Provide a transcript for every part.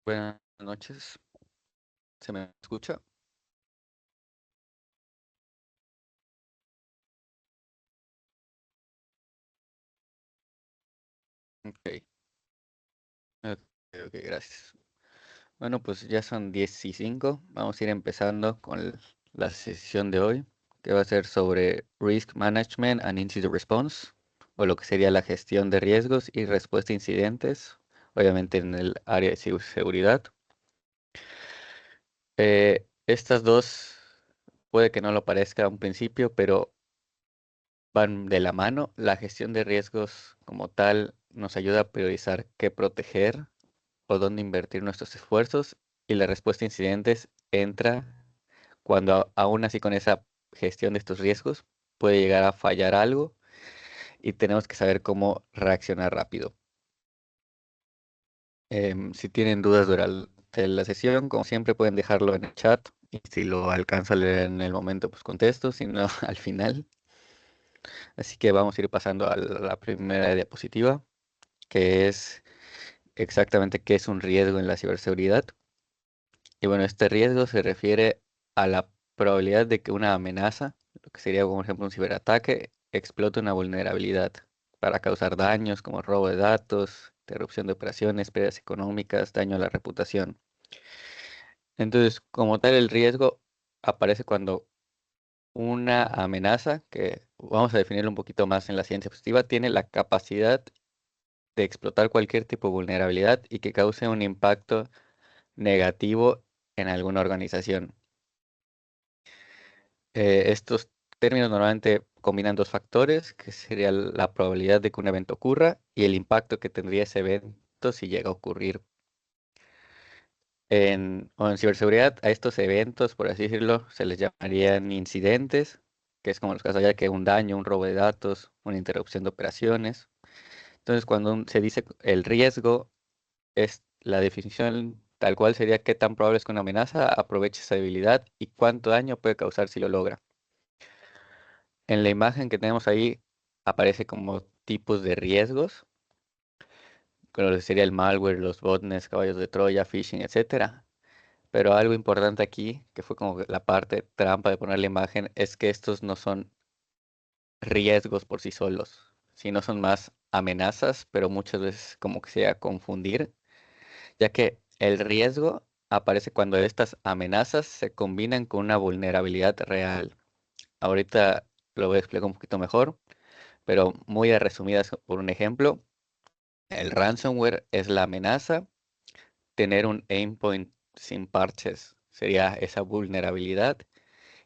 Buenas noches, ¿se me escucha? Ok, ok, ok, gracias. Bueno, pues ya son 10:05. Vamos a ir empezando con la sesión de hoy, que va a ser sobre Risk Management and Incident Response, o lo que sería la gestión de riesgos y respuesta a incidentes, obviamente en el área de seguridad. Estas dos puede que no lo parezca a un principio, pero van de la mano. La gestión de riesgos como tal nos ayuda a priorizar qué proteger o dónde invertir nuestros esfuerzos, y la respuesta a incidentes entra cuando aún así con esa gestión de estos riesgos puede llegar a fallar algo y tenemos que saber cómo reaccionar rápido. Si tienen dudas durante la sesión, como siempre pueden dejarlo en el chat, y si lo alcanzo a leer en el momento pues contesto, si no al final. Así que vamos a ir pasando a la primera diapositiva, que es exactamente qué es un riesgo en la ciberseguridad. Y bueno, este riesgo se refiere a la probabilidad de que una amenaza, lo que sería como ejemplo un ciberataque, explote una vulnerabilidad para causar daños como robo de datos, interrupción de operaciones, pérdidas económicas, daño a la reputación. Entonces, como tal, el riesgo aparece cuando una amenaza, que vamos a definirlo un poquito más en la ciencia positiva, tiene la capacidad de explotar cualquier tipo de vulnerabilidad y que cause un impacto negativo en alguna organización. Estos términos normalmente combinan dos factores, que sería la probabilidad de que un evento ocurra y el impacto que tendría ese evento si llega a ocurrir. En ciberseguridad, a estos eventos, por así decirlo, se les llamarían incidentes, que es como los casos ya que un daño, un robo de datos, una interrupción de operaciones. Entonces, cuando se dice el riesgo, es la definición tal cual sería qué tan probable es que una amenaza aproveche esa debilidad y cuánto daño puede causar si lo logra. En la imagen que tenemos ahí aparece como tipos de riesgos, con lo que sería el malware, los botnets, caballos de Troya, phishing, etcétera. Pero algo importante aquí, que fue como que la parte trampa de poner la imagen, es que estos no son riesgos por sí solos, sino son más amenazas, pero muchas veces como que se llega a confundir, ya que el riesgo aparece cuando estas amenazas se combinan con una vulnerabilidad real. Ahorita lo voy a explicar un poquito mejor, pero muy a resumidas por un ejemplo, el ransomware es la amenaza, tener un endpoint sin parches sería esa vulnerabilidad,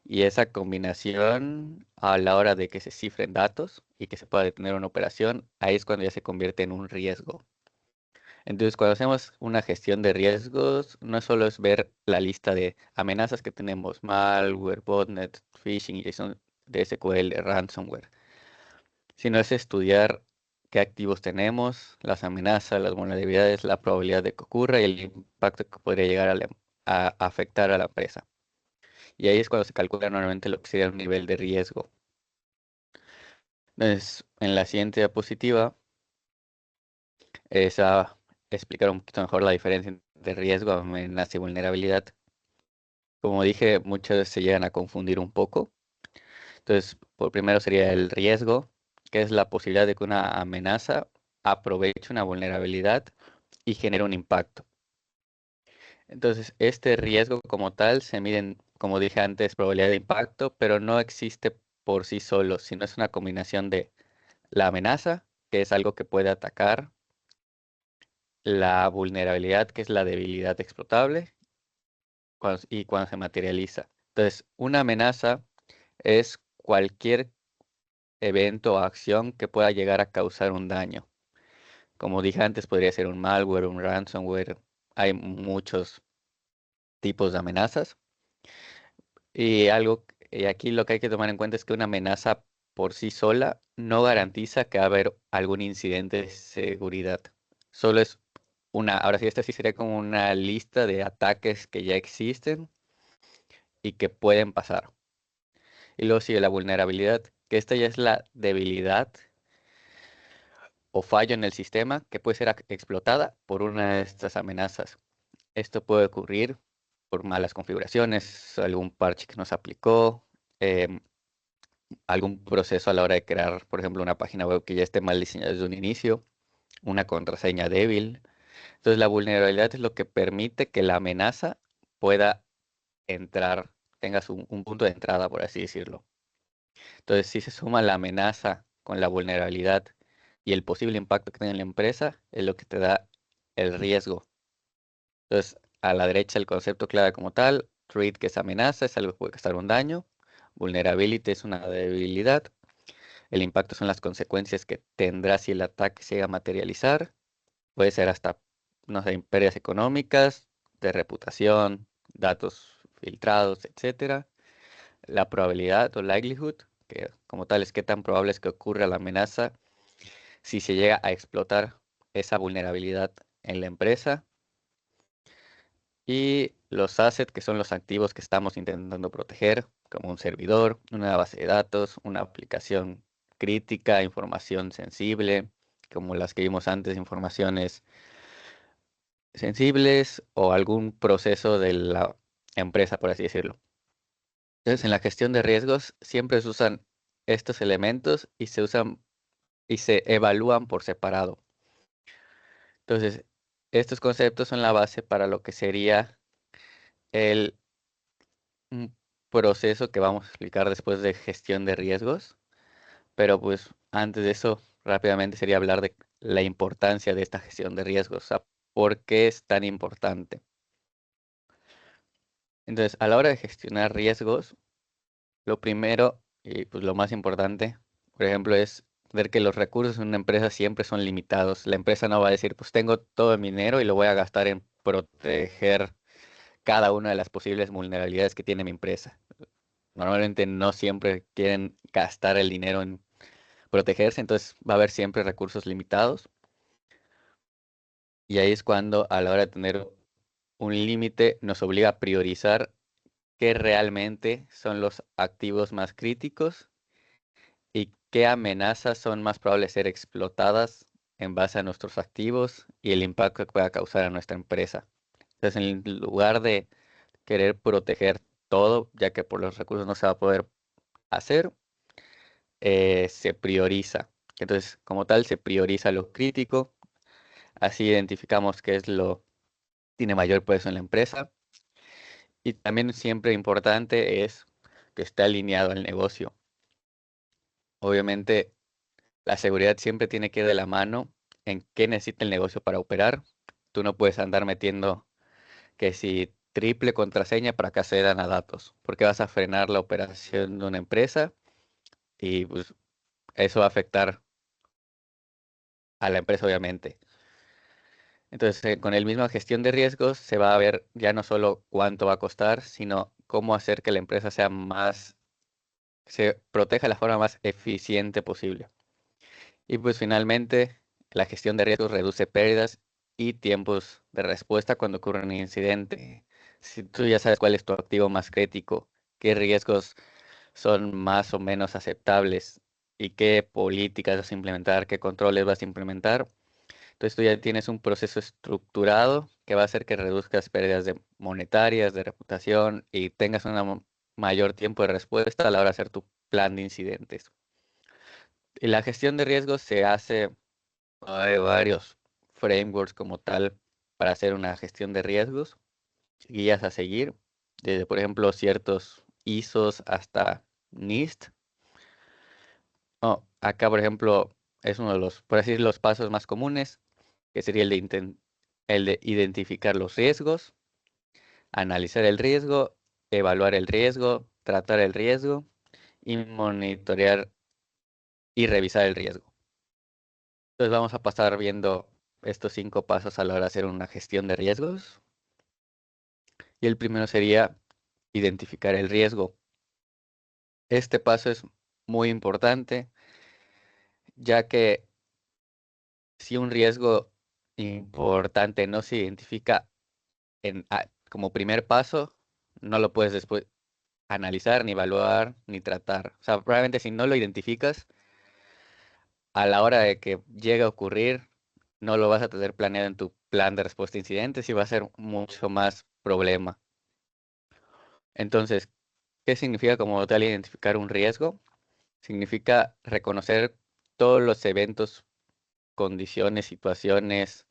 y esa combinación a la hora de que se cifren datos y que se pueda detener una operación, ahí es cuando ya se convierte en un riesgo. Entonces, cuando hacemos una gestión de riesgos, no solo es ver la lista de amenazas que tenemos, malware, botnet, phishing, JSON, DSQL, ransomware, sino es estudiar qué activos tenemos, las amenazas, las vulnerabilidades, la probabilidad de que ocurra y el impacto que podría llegar a afectar a la empresa. Y ahí es cuando se calcula normalmente lo que sería un nivel de riesgo. Entonces, en la siguiente diapositiva es a explicar un poquito mejor la diferencia entre riesgo, amenaza y vulnerabilidad. Como dije, muchas veces se llegan a confundir un poco. Entonces, por primero sería el riesgo, que es la posibilidad de que una amenaza aproveche una vulnerabilidad y genere un impacto. Entonces, este riesgo como tal se mide en, como dije antes, probabilidad de impacto, pero no existe por sí solo, sino es una combinación de la amenaza, que es algo que puede atacar, la vulnerabilidad, que es la debilidad explotable, y cuando se materializa. Entonces, una amenaza es cualquier evento o acción que pueda llegar a causar un daño. Como dije antes, podría ser un malware, un ransomware. Hay muchos tipos de amenazas. Y aquí lo que hay que tomar en cuenta es que una amenaza por sí sola no garantiza que va a haber algún incidente de seguridad. Solo es ahora sí, esta sí sería como una lista de ataques que ya existen y que pueden pasar. Y luego sigue la vulnerabilidad, que esta ya es la debilidad o fallo en el sistema que puede ser explotada por una de estas amenazas. Esto puede ocurrir por malas configuraciones, algún parche que nos aplicó, em, algún proceso a la hora de crear, por ejemplo, una página web que ya esté mal diseñada desde un inicio, una contraseña débil. Entonces, la vulnerabilidad es lo que permite que la amenaza pueda entrar, tengas un punto de entrada, por así decirlo. Entonces, si se suma la amenaza con la vulnerabilidad y el posible impacto que tiene en la empresa, es lo que te da el riesgo. Entonces, a la derecha el concepto clave como tal, threat que es amenaza, es algo que puede causar un daño, vulnerability es una debilidad, el impacto son las consecuencias que tendrá si el ataque se llega a materializar, puede ser hasta, no sé, pérdidas económicas, de reputación, datos filtrados, etcétera. La probabilidad o likelihood, que como tal es qué tan probable es que ocurra la amenaza si se llega a explotar esa vulnerabilidad en la empresa. Y los assets, que son los activos que estamos intentando proteger, como un servidor, una base de datos, una aplicación crítica, información sensible, como las que vimos antes, informaciones sensibles o algún proceso de la empresa, por así decirlo. Entonces, en la gestión de riesgos siempre se usan estos elementos y se usan y se evalúan por separado. Entonces, estos conceptos son la base para lo que sería el un proceso que vamos a explicar después de gestión de riesgos, pero pues antes de eso, rápidamente sería hablar de la importancia de esta gestión de riesgos, o sea, por qué es tan importante. Entonces, a la hora de gestionar riesgos, lo primero y pues lo más importante, por ejemplo, es ver que los recursos en una empresa siempre son limitados. La empresa no va a decir, pues tengo todo mi dinero y lo voy a gastar en proteger cada una de las posibles vulnerabilidades que tiene mi empresa. Normalmente no siempre quieren gastar el dinero en protegerse, entonces va a haber siempre recursos limitados. Y ahí es cuando a la hora de tener un límite nos obliga a priorizar qué realmente son los activos más críticos y qué amenazas son más probables ser explotadas en base a nuestros activos y el impacto que pueda causar a nuestra empresa. Entonces, en lugar de querer proteger todo, ya que por los recursos no se va a poder hacer, se prioriza. Entonces, como tal, se prioriza lo crítico, así identificamos qué es lo tiene mayor peso en la empresa. Y también siempre importante es que esté alineado al negocio. Obviamente, la seguridad siempre tiene que ir de la mano en qué necesita el negocio para operar. Tú no puedes andar metiendo que si triple contraseña para que accedan a datos, porque vas a frenar la operación de una empresa y pues, eso va a afectar a la empresa, obviamente. Entonces, con el misma gestión de riesgos se va a ver ya no solo cuánto va a costar, sino cómo hacer que la empresa sea más, se proteja de la forma más eficiente posible. Y pues finalmente, la gestión de riesgos reduce pérdidas y tiempos de respuesta cuando ocurre un incidente. Si tú ya sabes cuál es tu activo más crítico, qué riesgos son más o menos aceptables y qué políticas vas a implementar, qué controles vas a implementar, entonces tú ya tienes un proceso estructurado que va a hacer que reduzcas pérdidas monetarias, de reputación y tengas un mayor tiempo de respuesta a la hora de hacer tu plan de incidentes. Y la gestión de riesgos se hace, hay varios frameworks como tal para hacer una gestión de riesgos, guías a seguir, desde por ejemplo ciertos ISOs hasta NIST. Acá por ejemplo es uno de los, por así decirlo, los pasos más comunes que sería el de identificar los riesgos, analizar el riesgo, evaluar el riesgo, tratar el riesgo y monitorear y revisar el riesgo. Entonces vamos a pasar viendo estos 5 pasos a la hora de hacer una gestión de riesgos. Y el primero sería identificar el riesgo. Este paso es muy importante, ya que si un riesgo importante no se identifica como primer paso, no lo puedes después analizar, ni evaluar, ni tratar. O sea, probablemente si no lo identificas, a la hora de que llegue a ocurrir, no lo vas a tener planeado en tu plan de respuesta a incidentes y va a ser mucho más problema. Entonces, ¿qué significa como tal identificar un riesgo? Significa reconocer todos los eventos, condiciones, situaciones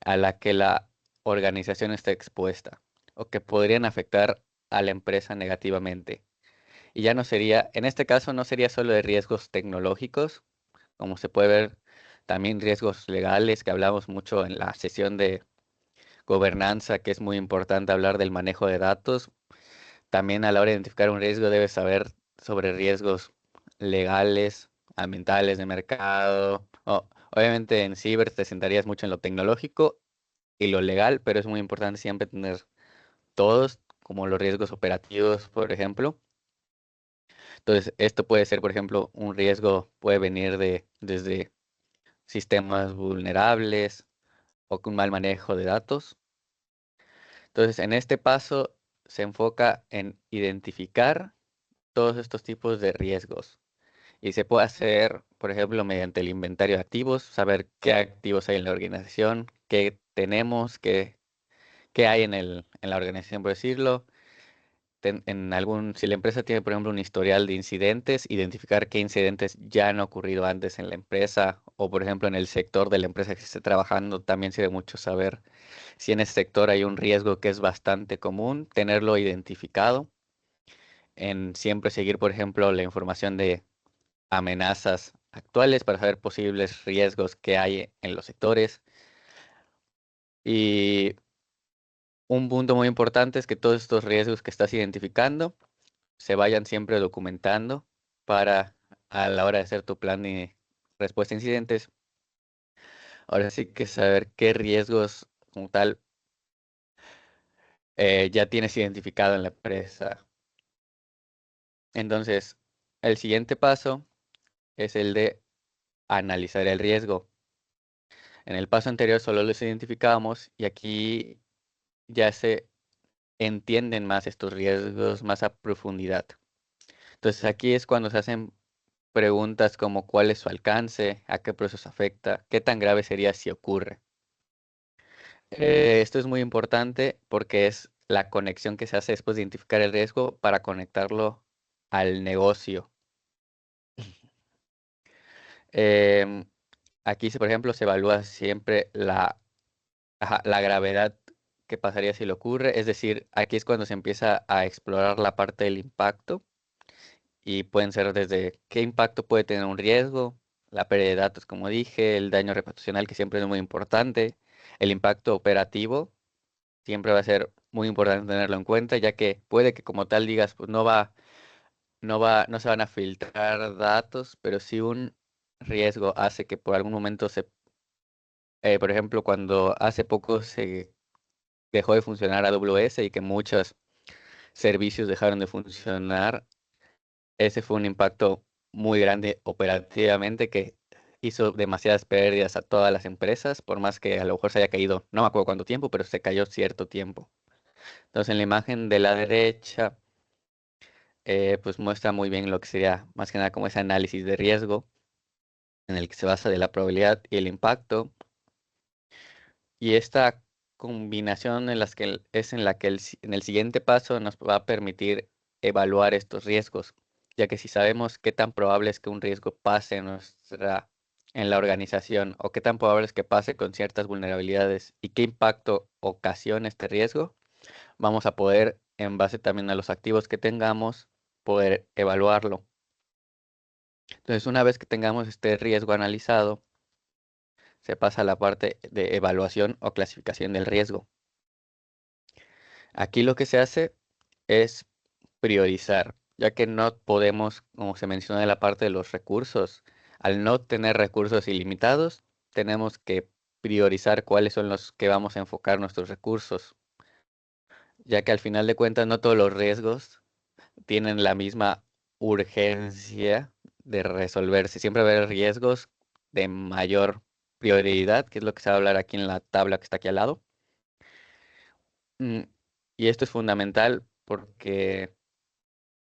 a la que la organización está expuesta o que podrían afectar a la empresa negativamente. Y ya no sería, en este caso no sería solo de riesgos tecnológicos, como se puede ver, también riesgos legales, que hablamos mucho en la sesión de gobernanza, que es muy importante hablar del manejo de datos. También a la hora de identificar un riesgo debes saber sobre riesgos legales, ambientales, de mercado. Obviamente en ciber te sentarías mucho en lo tecnológico y lo legal, pero es muy importante siempre tener todos, como los riesgos operativos, por ejemplo. Entonces, esto puede ser, por ejemplo, un riesgo puede venir desde sistemas vulnerables o con mal manejo de datos. Entonces, en este paso se enfoca en identificar todos estos tipos de riesgos. Y se puede hacer, por ejemplo, mediante el inventario de activos, saber qué activos hay en la organización, qué tenemos, qué hay en la organización, por decirlo. Si la empresa tiene, por ejemplo, un historial de incidentes, identificar qué incidentes ya han ocurrido antes en la empresa, o por ejemplo, en el sector de la empresa que se esté trabajando, también sirve mucho saber si en ese sector hay un riesgo que es bastante común, tenerlo identificado, en siempre seguir, por ejemplo, la información de amenazas actuales para saber posibles riesgos que hay en los sectores. Y un punto muy importante es que todos estos riesgos que estás identificando se vayan siempre documentando para a la hora de hacer tu plan de respuesta a incidentes. Ahora sí que saber qué riesgos como tal ya tienes identificado en la empresa. Entonces, el siguiente paso es el de analizar el riesgo. En el paso anterior solo los identificábamos y aquí ya se entienden más estos riesgos más a profundidad. Entonces aquí es cuando se hacen preguntas como cuál es su alcance, a qué procesos afecta, qué tan grave sería si ocurre. Esto es muy importante porque es la conexión que se hace después de identificar el riesgo para conectarlo al negocio. Em, Aquí, por ejemplo, se evalúa siempre la gravedad que pasaría si lo ocurre. Es decir, aquí es cuando se empieza a explorar la parte del impacto y pueden ser desde qué impacto puede tener un riesgo, la pérdida de datos, como dije, el daño reputacional, que siempre es muy importante, el impacto operativo, siempre va a ser muy importante tenerlo en cuenta, ya que puede que como tal digas, pues no se van a filtrar datos, pero si un riesgo hace que por algún momento por ejemplo, cuando hace poco se dejó de funcionar AWS y que muchos servicios dejaron de funcionar, ese fue un impacto muy grande operativamente que hizo demasiadas pérdidas a todas las empresas, por más que a lo mejor se haya caído, no me acuerdo cuánto tiempo, pero se cayó cierto tiempo. Entonces, en la imagen de la derecha, pues muestra muy bien lo que sería más que nada como ese análisis de riesgo en el que se basa de la probabilidad y el impacto. Y esta combinación es en la que en el siguiente paso nos va a permitir evaluar estos riesgos, ya que si sabemos qué tan probable es que un riesgo pase en la organización o qué tan probable es que pase con ciertas vulnerabilidades y qué impacto ocasiona este riesgo, vamos a poder, en base también a los activos que tengamos, poder evaluarlo. Entonces, una vez que tengamos este riesgo analizado, se pasa a la parte de evaluación o clasificación del riesgo. Aquí lo que se hace es priorizar, ya que no podemos, como se menciona en la parte de los recursos, al no tener recursos ilimitados, tenemos que priorizar cuáles son los que vamos a enfocar nuestros recursos, ya que al final de cuentas no todos los riesgos tienen la misma urgencia de resolverse. Siempre va a haber riesgos de mayor prioridad, que es lo que se va a hablar aquí en la tabla que está aquí al lado. Mm, Y esto es fundamental porque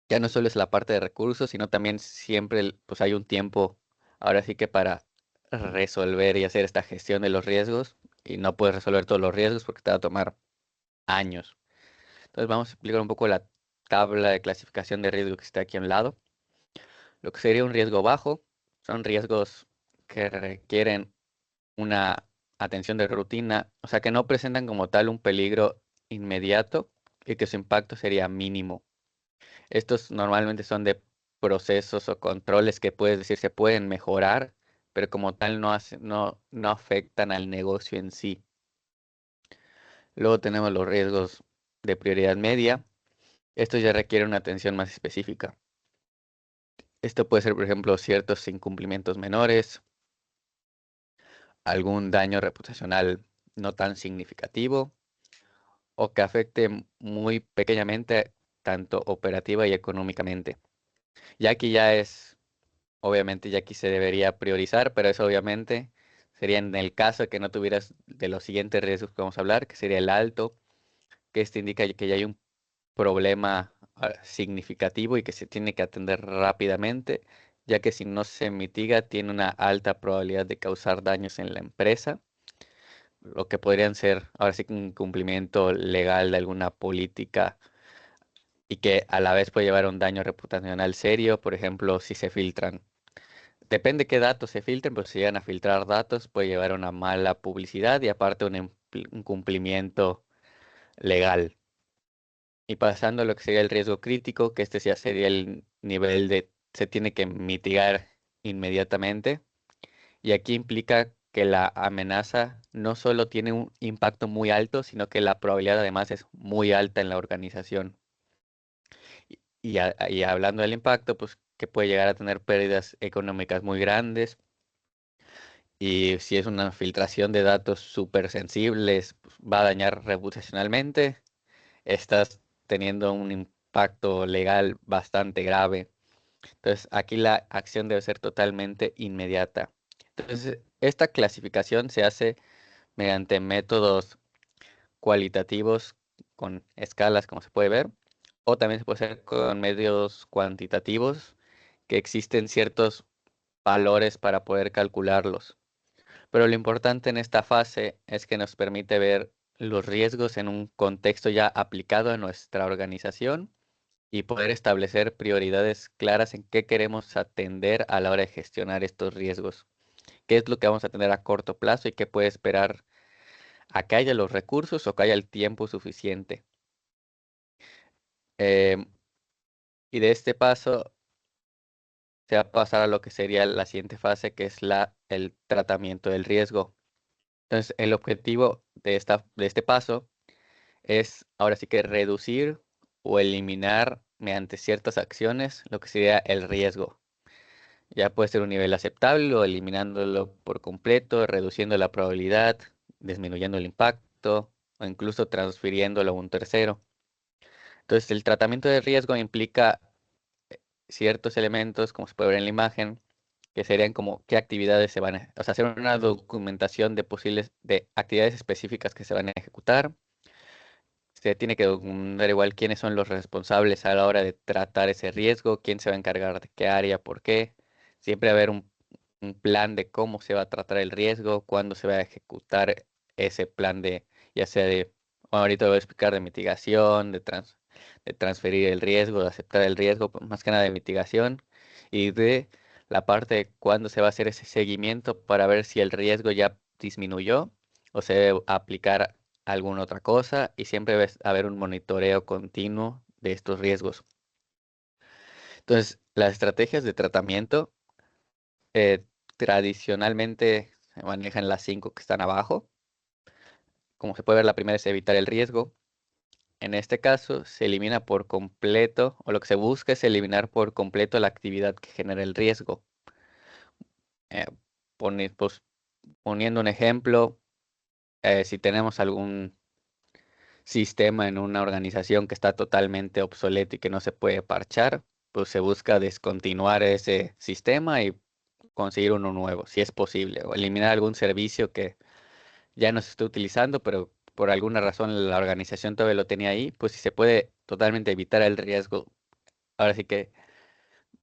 ya no solo es la parte de recursos, sino también siempre pues hay un tiempo, ahora sí que para resolver y hacer esta gestión de los riesgos. y no puedes resolver todos los riesgos porque te va a tomar años. Entonces vamos a explicar un poco la tabla de clasificación de riesgo que está aquí a un lado. Lo que sería un riesgo bajo son riesgos que requieren una atención de rutina, o sea que no presentan como tal un peligro inmediato y que su impacto sería mínimo. Estos normalmente son de procesos o controles que puedes decir se pueden mejorar, pero como tal no afectan al negocio en sí. Luego tenemos los riesgos de prioridad media. Estos ya requieren una atención más específica. Esto puede ser, por ejemplo, ciertos incumplimientos menores, algún daño reputacional no tan significativo o que afecte muy pequeñamente tanto operativa y económicamente. Ya aquí ya es, obviamente ya aquí se debería priorizar, pero eso obviamente sería en el caso de que no tuvieras de los siguientes riesgos que vamos a hablar, que sería el alto, que esto indica que ya hay un problema significativo y que se tiene que atender rápidamente, ya que si no se mitiga tiene una alta probabilidad de causar daños en la empresa, lo que podrían ser ahora sí que un incumplimiento legal de alguna política y que a la vez puede llevar a un daño reputacional serio, por ejemplo, si se filtran. Depende qué datos se filtren, pero si llegan a filtrar datos puede llevar a una mala publicidad y aparte un incumplimiento legal. Y pasando a lo que sería el riesgo crítico, que este ya sería el nivel de se tiene que mitigar inmediatamente. Y aquí implica que la amenaza no solo tiene un impacto muy alto, sino que la probabilidad además es muy alta en la organización. Y hablando del impacto, pues que puede llegar a tener pérdidas económicas muy grandes. Y si es una filtración de datos súper sensibles, pues, va a dañar reputacionalmente. Estás teniendo un impacto legal bastante grave. Entonces, aquí la acción debe ser totalmente inmediata. Entonces, esta clasificación se hace mediante métodos cualitativos con escalas, como se puede ver, o también se puede hacer con medios cuantitativos, que existen ciertos valores para poder calcularlos. Pero lo importante en esta fase es que nos permite ver los riesgos en un contexto ya aplicado a nuestra organización y poder establecer prioridades claras en qué queremos atender a la hora de gestionar estos riesgos. ¿Qué es lo que vamos a tener a corto plazo y qué puede esperar a que haya los recursos o que haya el tiempo suficiente? Em, y de este paso se va a pasar a lo que sería la siguiente fase, que es el tratamiento del riesgo. Entonces, el objetivo de este paso es ahora sí que reducir o eliminar mediante ciertas acciones lo que sería el riesgo. Ya puede ser un nivel aceptable o eliminándolo por completo, reduciendo la probabilidad, disminuyendo el impacto o incluso transfiriéndolo a un tercero. Entonces, el tratamiento de riesgo implica ciertos elementos, como se puede ver en la imagen, que serían como qué actividades se van a, o sea, hacer una documentación de posibles, de actividades específicas que se van a ejecutar. Se tiene que documentar igual quiénes son los responsables a la hora de tratar ese riesgo, quién se va a encargar de qué área, por qué. Siempre haber un plan de cómo se va a tratar el riesgo, cuándo se va a ejecutar ese plan de, ya sea de, bueno, ahorita voy a explicar de mitigación, de transferir el riesgo, de aceptar el riesgo, pues, más que nada de mitigación, y de la parte de cuándo se va a hacer ese seguimiento para ver si el riesgo ya disminuyó o se debe aplicar alguna otra cosa, y siempre debe haber un monitoreo continuo de estos riesgos. Entonces, las estrategias de tratamiento tradicionalmente se manejan las cinco que están abajo. Como se puede ver, la primera es evitar el riesgo. En este caso, se elimina por completo, o lo que se busca es eliminar por completo la actividad que genera el riesgo. Eh, pues, poniendo un ejemplo, si tenemos algún sistema en una organización que está totalmente obsoleto y que no se puede parchar, pues se busca descontinuar ese sistema y conseguir uno nuevo, si es posible, o eliminar algún servicio que ya no se está utilizando, pero por alguna razón la organización todavía lo tenía ahí, pues si se puede totalmente evitar el riesgo, ahora sí que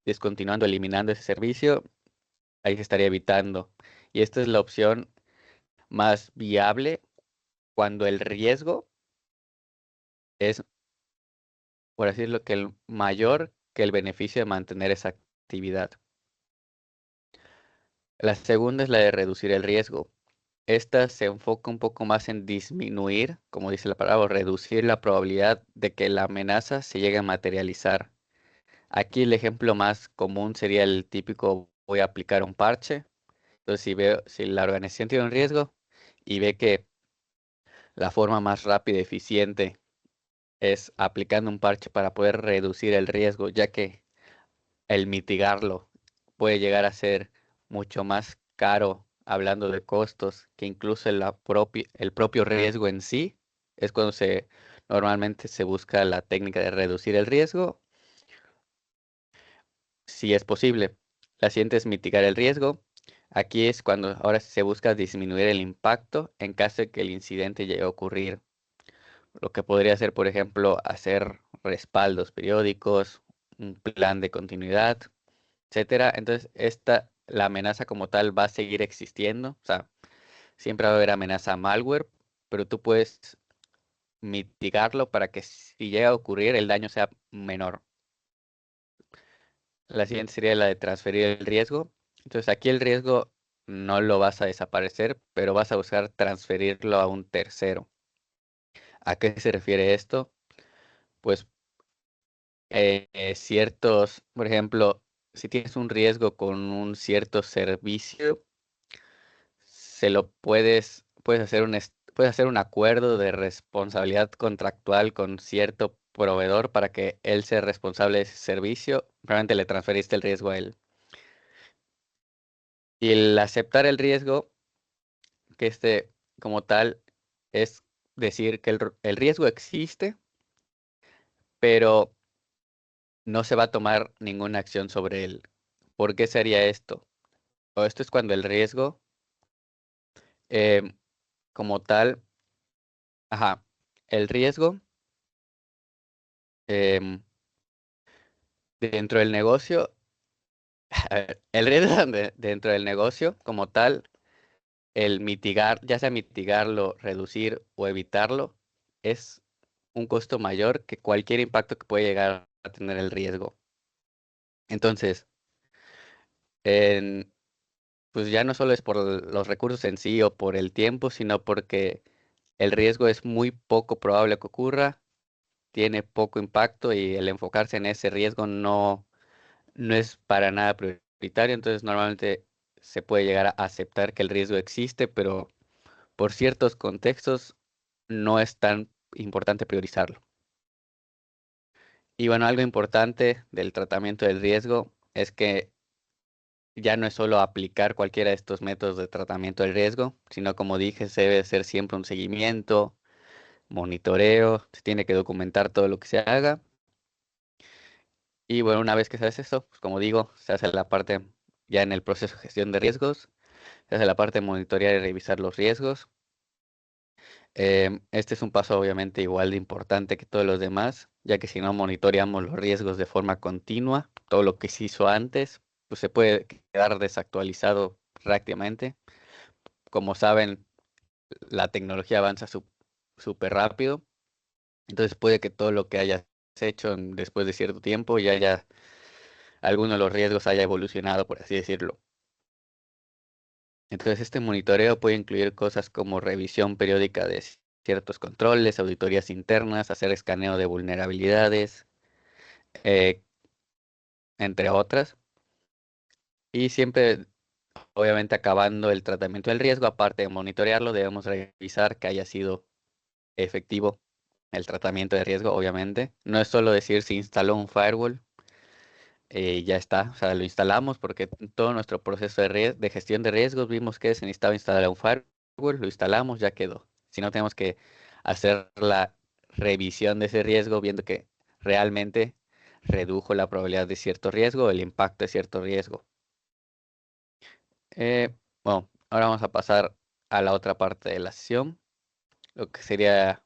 descontinuando, eliminando ese servicio, ahí se estaría evitando. Y esta es la opción más viable cuando el riesgo es, por así decirlo, que el mayor que el beneficio de mantener esa actividad. La segunda es la de reducir el riesgo. Esta se enfoca un poco más en disminuir, como dice la palabra, o reducir la probabilidad de que la amenaza se llegue a materializar. Aquí el ejemplo más común sería el típico: voy a aplicar un parche. Entonces, si la organización tiene un riesgo y ve que la forma más rápida y eficiente es aplicando un parche para poder reducir el riesgo, ya que el mitigarlo puede llegar a ser mucho más caro, hablando de costos, que incluso el propio riesgo en sí. Es cuando normalmente se busca la técnica de reducir el riesgo, si es posible. La siguiente es mitigar el riesgo. Aquí es cuando ahora se busca disminuir el impacto en caso de que el incidente llegue a ocurrir. Lo que podría ser, por ejemplo, hacer respaldos periódicos, un plan de continuidad, etcétera. Entonces, la amenaza como tal va a seguir existiendo. O sea, siempre va a haber amenaza a malware, pero tú puedes mitigarlo para que si llega a ocurrir el daño sea menor. La siguiente sería la de transferir el riesgo. Entonces, aquí el riesgo no lo vas a desaparecer, pero vas a buscar transferirlo a un tercero. ¿A qué se refiere esto? Pues por ejemplo, si tienes un riesgo con un cierto servicio, puedes hacer un acuerdo de responsabilidad contractual con cierto proveedor para que él sea responsable de ese servicio. Realmente le transferiste el riesgo a él. Y el aceptar el riesgo, que como tal, es decir que el riesgo existe, pero no se va a tomar ninguna acción sobre él. ¿Por qué sería esto? O esto es cuando el riesgo, em, como tal, ajá, el riesgo em, dentro del negocio, a ver, el riesgo dentro del negocio, como tal, el mitigar, ya sea mitigarlo, reducir o evitarlo, es un costo mayor que cualquier impacto que puede llegar a tener el riesgo. Entonces, en- pues ya no solo es por los recursos en sí o por el tiempo, sino porque el riesgo es muy poco probable que ocurra, tiene poco impacto y el enfocarse en ese riesgo no es para nada prioritario. Entonces, normalmente se puede llegar a aceptar que el riesgo existe, pero por ciertos contextos no es tan importante priorizarlo. Y bueno, algo importante del tratamiento del riesgo es que ya no es solo aplicar cualquiera de estos métodos de tratamiento del riesgo, sino, como dije, se debe hacer siempre un seguimiento, monitoreo, se tiene que documentar todo lo que se haga. Y bueno, una vez que se hace eso, pues como digo, se hace la parte ya en el proceso de gestión de riesgos, se hace la parte de monitorear y revisar los riesgos. Este es un paso obviamente igual de importante que todos los demás, ya que si no monitoreamos los riesgos de forma continua, todo lo que se hizo antes, pues se puede quedar desactualizado prácticamente. Como saben, la tecnología avanza súper rápido, entonces puede que todo lo que hayas hecho después de cierto tiempo alguno de los riesgos haya evolucionado, por así decirlo. Entonces, este monitoreo puede incluir cosas como revisión periódica de ciertos controles, auditorías internas, hacer escaneo de vulnerabilidades, eh, entre otras. Y siempre, obviamente, acabando el tratamiento del riesgo, aparte de monitorearlo, debemos revisar que haya sido efectivo el tratamiento de riesgo, obviamente. No es solo decir si instaló un firewall, ya está, o sea, lo instalamos porque en todo nuestro proceso de gestión de riesgos vimos que se necesitaba instalar un firewall, lo instalamos, ya quedó. Si no, tenemos que hacer la revisión de ese riesgo, viendo que realmente redujo la probabilidad de cierto riesgo, el impacto de cierto riesgo. Bueno, ahora vamos a pasar a la otra parte de la sesión, lo que sería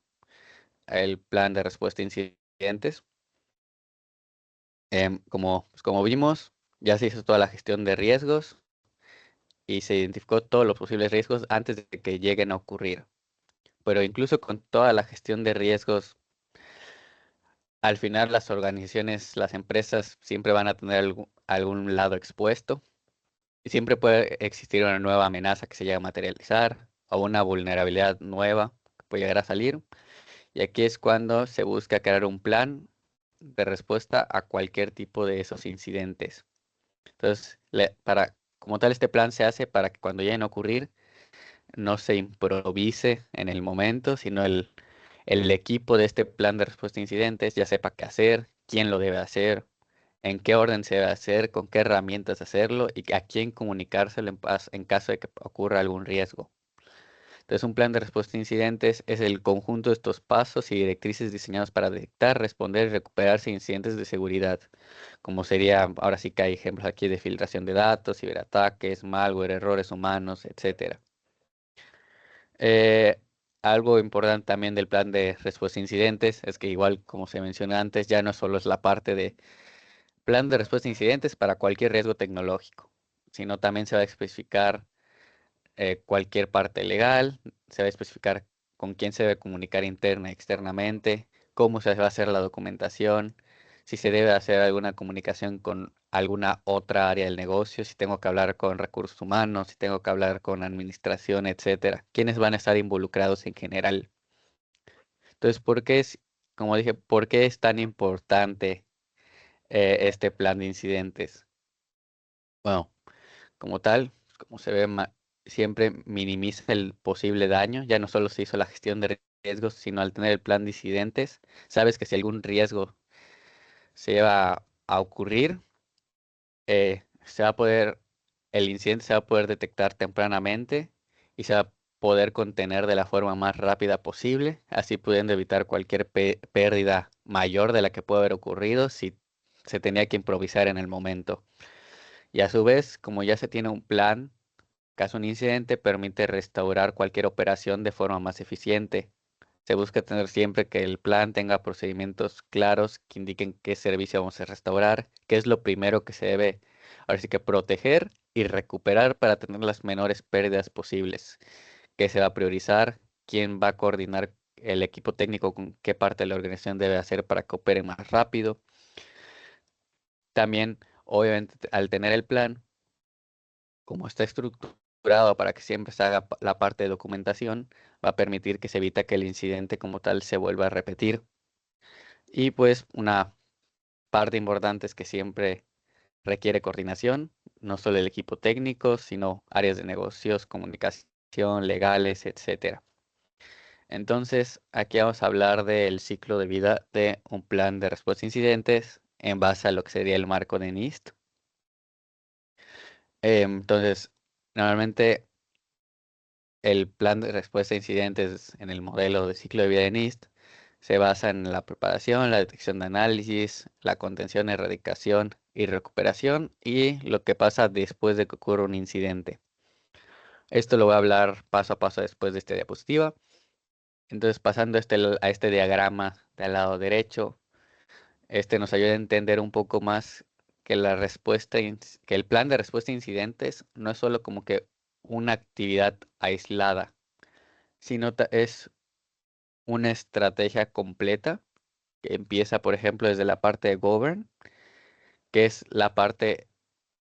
el plan de respuesta a incidentes. Pues como vimos, ya se hizo toda la gestión de riesgos. y se identificó todos los posibles riesgos antes de que lleguen a ocurrir. Pero incluso con toda la gestión de riesgos, al final las organizaciones, las empresas siempre van a tener algún lado expuesto y siempre puede existir una nueva amenaza que se llega a materializar o una vulnerabilidad nueva que puede llegar a salir. Y aquí es cuando se busca crear un plan de respuesta a cualquier tipo de esos incidentes. Entonces, como tal, este plan se hace para que cuando lleguen a ocurrir no se improvise en el momento, sino el equipo de este plan de respuesta a incidentes ya sepa qué hacer, quién lo debe hacer, en qué orden se debe hacer, con qué herramientas hacerlo y a quién comunicárselo en caso de que ocurra algún riesgo. Entonces, un plan de respuesta a incidentes es el conjunto de estos pasos y directrices diseñados para detectar, responder y recuperarse de incidentes de seguridad, como sería, ahora sí que hay ejemplos aquí de filtración de datos, ciberataques, malware, errores humanos, etcétera. Eh, Algo importante también del plan de respuesta a incidentes es que igual como se menciona antes, ya no solo es la parte de plan de respuesta a incidentes para cualquier riesgo tecnológico, sino también se va a especificar cualquier parte legal, se va a especificar con quién se debe comunicar interna y externamente, cómo se va a hacer la documentación, si se debe hacer alguna comunicación con alguna otra área del negocio, si tengo que hablar con recursos humanos, si tengo que hablar con administración, etcétera, quiénes van a estar involucrados en general. Entonces, como dije, por qué es tan importante este plan de incidentes? Bueno, como tal, como se ve, siempre minimiza el posible daño. Ya no solo se hizo la gestión de riesgos, sino al tener el plan de incidentes, sabes que si algún riesgo se lleva a ocurrir, se va a poder, el incidente se va a poder detectar tempranamente y se va a poder contener de la forma más rápida posible, así pudiendo evitar cualquier pérdida mayor de la que puede haber ocurrido si se tenía que improvisar en el momento. Y a su vez, como ya se tiene un plan, caso un incidente, permite restaurar cualquier operación de forma más eficiente. Se busca tener siempre que el plan tenga procedimientos claros que indiquen qué servicio vamos a restaurar, qué es lo primero que se debe, ahora sí que proteger y recuperar para tener las menores pérdidas posibles, qué se va a priorizar, quién va a coordinar el equipo técnico con qué parte de la organización debe hacer para que opere más rápido. También, obviamente, al tener el plan, como está estructurado para que siempre se haga la parte de documentación, va a permitir que se evita que el incidente como tal se vuelva a repetir. Y pues una parte importante es que siempre requiere coordinación, no solo el equipo técnico, sino áreas de negocios, comunicación, legales, etcétera. Entonces, aquí vamos a hablar del ciclo de vida de un plan de respuesta a incidentes en base a lo que sería el marco de NIST. Entonces, normalmente el plan de respuesta a incidentes en el modelo de ciclo de vida de NIST se basa en la preparación, la detección de análisis, la contención, erradicación y recuperación y lo que pasa después de que ocurre un incidente. Esto lo voy a hablar paso a paso después de esta diapositiva. Entonces, pasando a este diagrama del lado derecho, este nos ayuda a entender un poco más que que el plan de respuesta a incidentes no es solo como que una actividad aislada, sino es una estrategia completa que empieza, por ejemplo, desde la parte de Govern, que es en la parte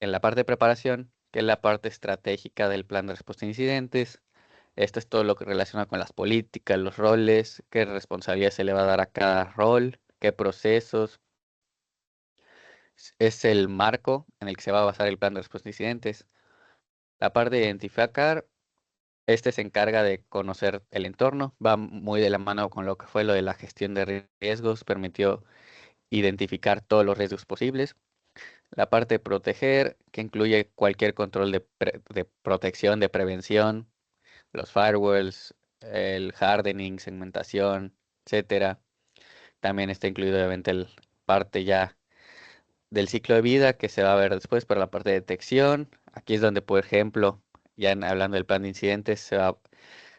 de preparación, que es la parte estratégica del plan de respuesta a incidentes. Esto es todo lo que relaciona con las políticas, los roles, qué responsabilidad se le va a dar a cada rol, qué procesos. Es el marco en el que se va a basar el plan de respuesta a incidentes. La parte de identificar, este se encarga de conocer el entorno, va muy de la mano con lo que fue lo de la gestión de riesgos, permitió identificar todos los riesgos posibles. La parte de proteger, que incluye cualquier control de protección, de prevención, los firewalls, el hardening, segmentación, etcétera. También está incluido obviamente el parte ya del ciclo de vida que se va a ver después para la parte de detección. Aquí es donde, por ejemplo, hablando del plan de incidentes,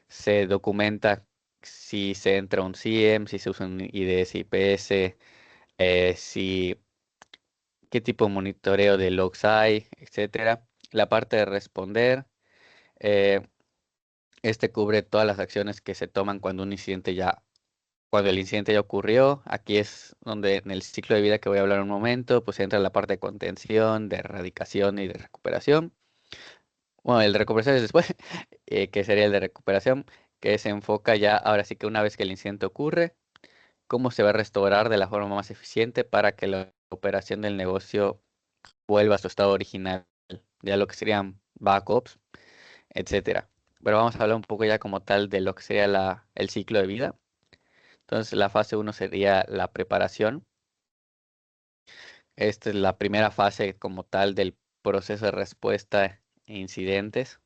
se documenta si se entra un SIEM, si se usa un IDS IPS, si qué tipo de monitoreo de logs hay, etcétera. La parte de responder, Eh, este cubre todas las acciones que se toman cuando el incidente ya ocurrió. Aquí es donde en el ciclo de vida que voy a hablar en un momento, pues entra la parte de contención, de erradicación y de recuperación. Bueno, el de recuperación es después, que sería el de recuperación, que se enfoca ya ahora sí que una vez que el incidente ocurre, cómo se va a restaurar de la forma más eficiente para que la operación del negocio vuelva a su estado original, ya lo que serían backups, etcétera. Pero vamos a hablar un poco ya como tal de lo que sería el ciclo de vida. Entonces, la fase uno sería la preparación. Esta es la primera fase como tal del proceso de respuesta a incidentes.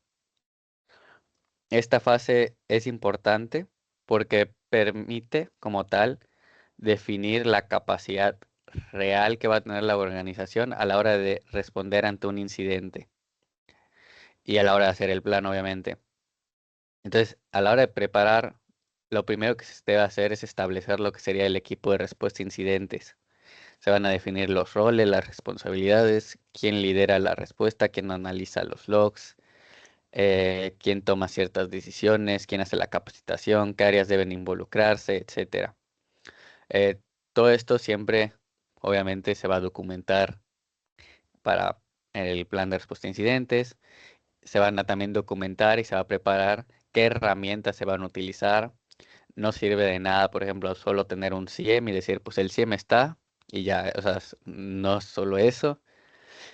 Esta fase es importante porque permite como tal definir la capacidad real que va a tener la organización a la hora de responder ante un incidente y a la hora de hacer el plan, obviamente. Entonces, a la hora de preparar, lo primero que se debe hacer es establecer lo que sería el equipo de respuesta a incidentes. Se van a definir los roles, las responsabilidades, quién lidera la respuesta, quién analiza los logs, quién toma ciertas decisiones, quién hace la capacitación, qué áreas deben involucrarse, etcétera. Eh, Todo esto siempre, obviamente, se va a documentar para el plan de respuesta a incidentes. Se van a también documentar y se va a preparar qué herramientas se van a utilizar. No sirve de nada, por ejemplo, solo tener un CIEM y decir, pues el CIEM está y ya, o sea, no solo eso,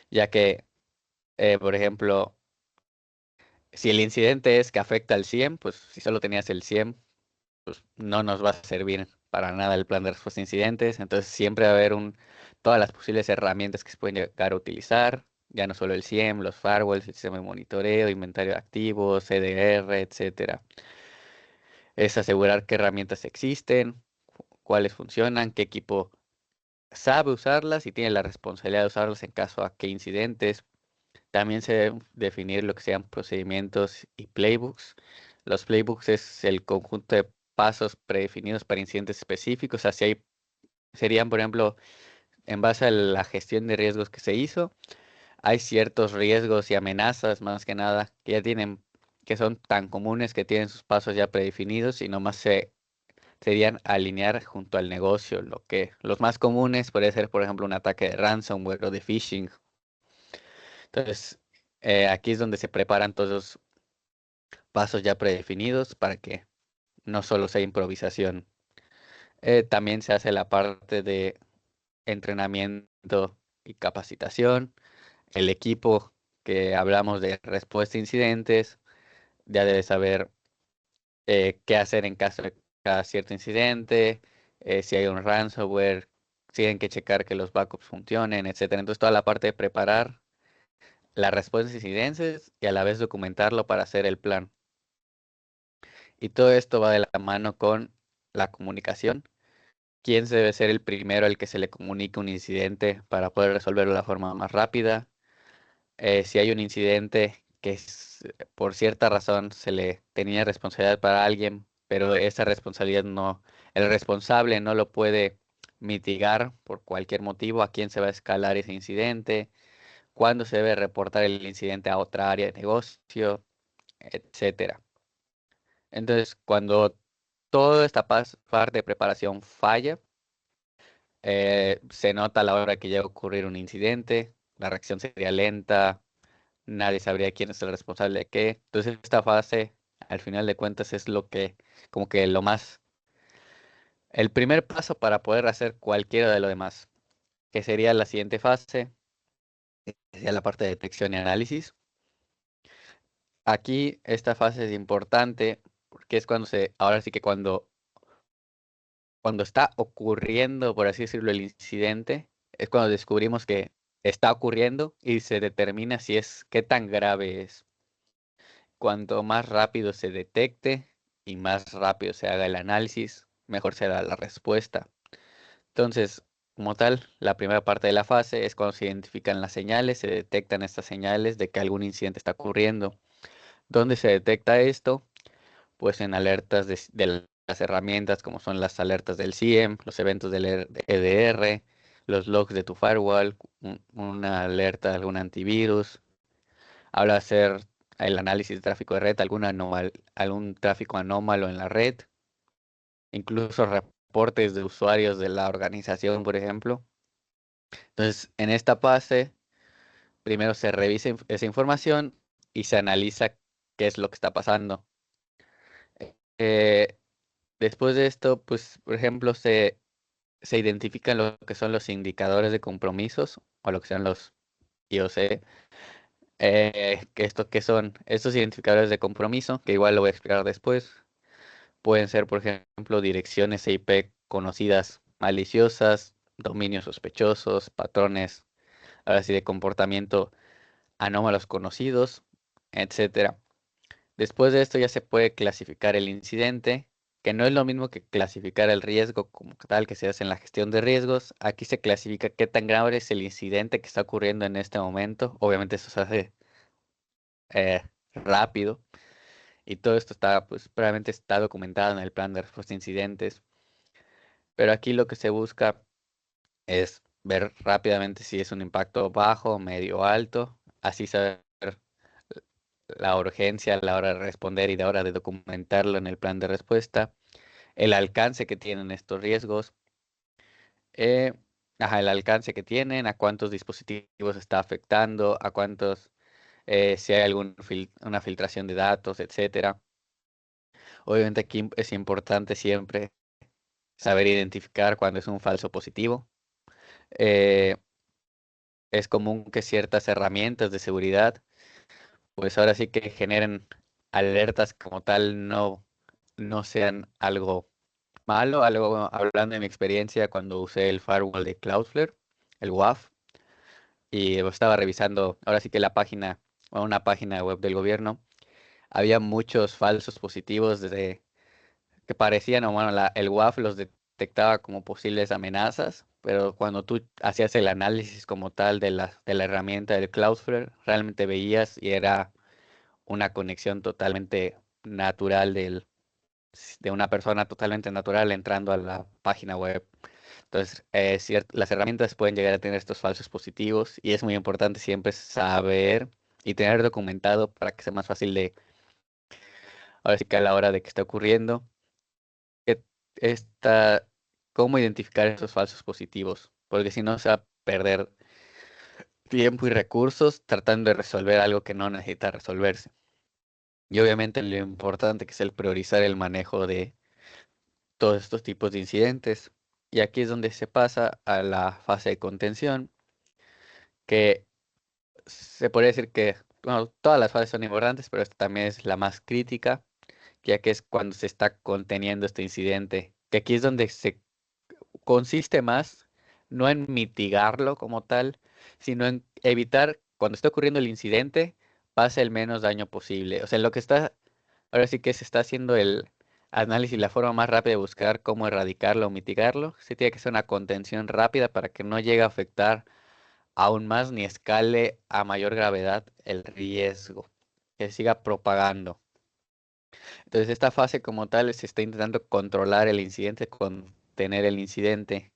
ya que, por ejemplo, si el incidente es que afecta al CIEM, pues si solo tenías el CIEM, pues no nos va a servir para nada el plan de respuesta a incidentes. Entonces siempre va a haber todas las posibles herramientas que se pueden llegar a utilizar, ya no solo el CIEM, los firewalls, el sistema de monitoreo, inventario de activos, CDR, etcétera. Es asegurar qué herramientas existen, cuáles funcionan, qué equipo sabe usarlas y tiene la responsabilidad de usarlas en caso a qué incidentes. También se deben definir lo que sean procedimientos y playbooks. Los playbooks es el conjunto de pasos predefinidos para incidentes específicos. Así serían, por ejemplo, en base a la gestión de riesgos que se hizo, hay ciertos riesgos y amenazas, más que nada, que son tan comunes que tienen sus pasos ya predefinidos y nomás serían alinear junto al negocio. Los más comunes puede ser, por ejemplo, un ataque de ransomware o de phishing. Entonces, aquí es donde se preparan todos los pasos ya predefinidos para que no solo sea improvisación. También se hace la parte de entrenamiento y capacitación. El equipo que hablamos de respuesta a incidentes ya debe saber qué hacer en caso de cada cierto incidente, si hay un ransomware, si tienen que checar que los backups funcionen, etcétera. Entonces, toda la parte de preparar la respuesta a incidentes y a la vez documentarlo para hacer el plan. Y todo esto va de la mano con la comunicación. ¿Quién debe ser el primero al que se le comunique un incidente para poder resolverlo de la forma más rápida? Si hay un incidente por cierta razón se le tenía responsabilidad para alguien, pero esa responsabilidad el responsable no lo puede mitigar por cualquier motivo, ¿a quién se va a escalar ese incidente? ¿Cuándo se debe reportar el incidente a otra área de negocio? Etcétera. Entonces, cuando toda esta parte de preparación falla, se nota a la hora que llega a ocurrir un incidente, la reacción sería lenta, nadie sabría quién es el responsable de qué. Entonces, esta fase, al final de cuentas, es como que el primer paso para poder hacer cualquiera de lo demás, que sería la siguiente fase, que sería la parte de detección y análisis. Aquí, esta fase es importante porque es ahora sí que cuando está ocurriendo, por así decirlo, el incidente, es cuando descubrimos que está ocurriendo y se determina qué tan grave es. Cuanto más rápido se detecte y más rápido se haga el análisis, mejor será la respuesta. Entonces, como tal, la primera parte de la fase es cuando se identifican las señales, se detectan estas señales de que algún incidente está ocurriendo. ¿Dónde se detecta esto? Pues en alertas de las herramientas como son las alertas del CIEM, los eventos del EDR, los logs de tu firewall, una alerta de algún antivirus. Habla de hacer el análisis de tráfico de red, algún tráfico anómalo en la red, incluso reportes de usuarios de la organización, por ejemplo. Entonces, en esta fase, primero se revisa esa información y se analiza qué es lo que está pasando. Eh, Después de esto, pues, por ejemplo, se identifican lo que son los indicadores de compromisos o lo que sean los IOC. ¿Qué son? Estos identificadores de compromiso, que igual lo voy a explicar después, pueden ser, por ejemplo, direcciones IP conocidas maliciosas, dominios sospechosos, patrones, ahora sí, de comportamiento anómalos conocidos, etcétera. Después de esto ya se puede clasificar el incidente, que no es lo mismo que clasificar el riesgo como tal que se hace en la gestión de riesgos. Aquí se clasifica qué tan grave es el incidente que está ocurriendo en este momento. Obviamente eso se hace rápido y todo esto está, pues, previamente está documentado en el plan de respuesta a incidentes. Pero aquí lo que se busca es ver rápidamente si es un impacto bajo, medio o alto, así saber la urgencia a la hora de responder y la hora de documentarlo en el plan de respuesta, el alcance que tienen estos riesgos, eh, el alcance que tienen, a cuántos dispositivos está afectando, a cuántos, si hay una filtración de datos, etcétera. Obviamente aquí es importante siempre saber identificar cuando es un falso positivo. Eh, es común que ciertas herramientas de seguridad, pues ahora sí que generen alertas como tal, no sean algo malo. Hablando de mi experiencia cuando usé el firewall de Cloudflare, el WAF, y estaba revisando, ahora sí que una página web del gobierno, había muchos falsos positivos que parecían, o bueno, el WAF los detectaba como posibles amenazas, pero cuando tú hacías el análisis como tal de la herramienta del Cloudflare, realmente veías y era una conexión totalmente natural de una persona totalmente natural entrando a la página web. Entonces, las herramientas pueden llegar a tener estos falsos positivos y es muy importante siempre saber y tener documentado para que sea más fácil ahora sí que a la hora de que está ocurriendo, que esta, cómo identificar estos falsos positivos, porque si no se va a perder tiempo y recursos tratando de resolver algo que no necesita resolverse. Y obviamente lo importante que es el priorizar el manejo de todos estos tipos de incidentes. Y aquí es donde se pasa a la fase de contención, que se podría decir que, bueno, todas las fases son importantes, pero esta también es la más crítica, ya que es cuando se está conteniendo este incidente, que aquí es donde se consiste más, no en mitigarlo como tal, sino en evitar cuando esté ocurriendo el incidente, pase el menos daño posible. O sea, ahora sí que se está haciendo el análisis, la forma más rápida de buscar cómo erradicarlo o mitigarlo. Sí tiene que ser una contención rápida para que no llegue a afectar aún más ni escale a mayor gravedad el riesgo, que siga propagando. Entonces, esta fase como tal se está intentando controlar el incidente, contener el incidente.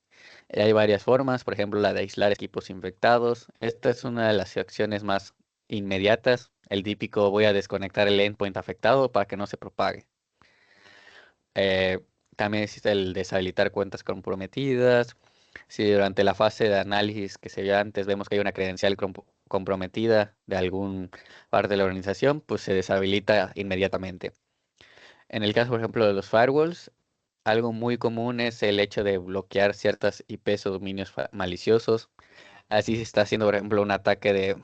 Hay varias formas, por ejemplo, la de aislar equipos infectados. Esta es una de las acciones más inmediatas. El típico voy a desconectar el endpoint afectado para que no se propague. Eh, También existe el deshabilitar cuentas comprometidas. Si durante la fase de análisis que se vio antes vemos que hay una credencial comprometida de algún parte de la organización, pues se deshabilita inmediatamente. En el caso, por ejemplo, de los firewalls, algo muy común es el hecho de bloquear ciertas IPs o dominios maliciosos. Así se está haciendo, por ejemplo, un ataque de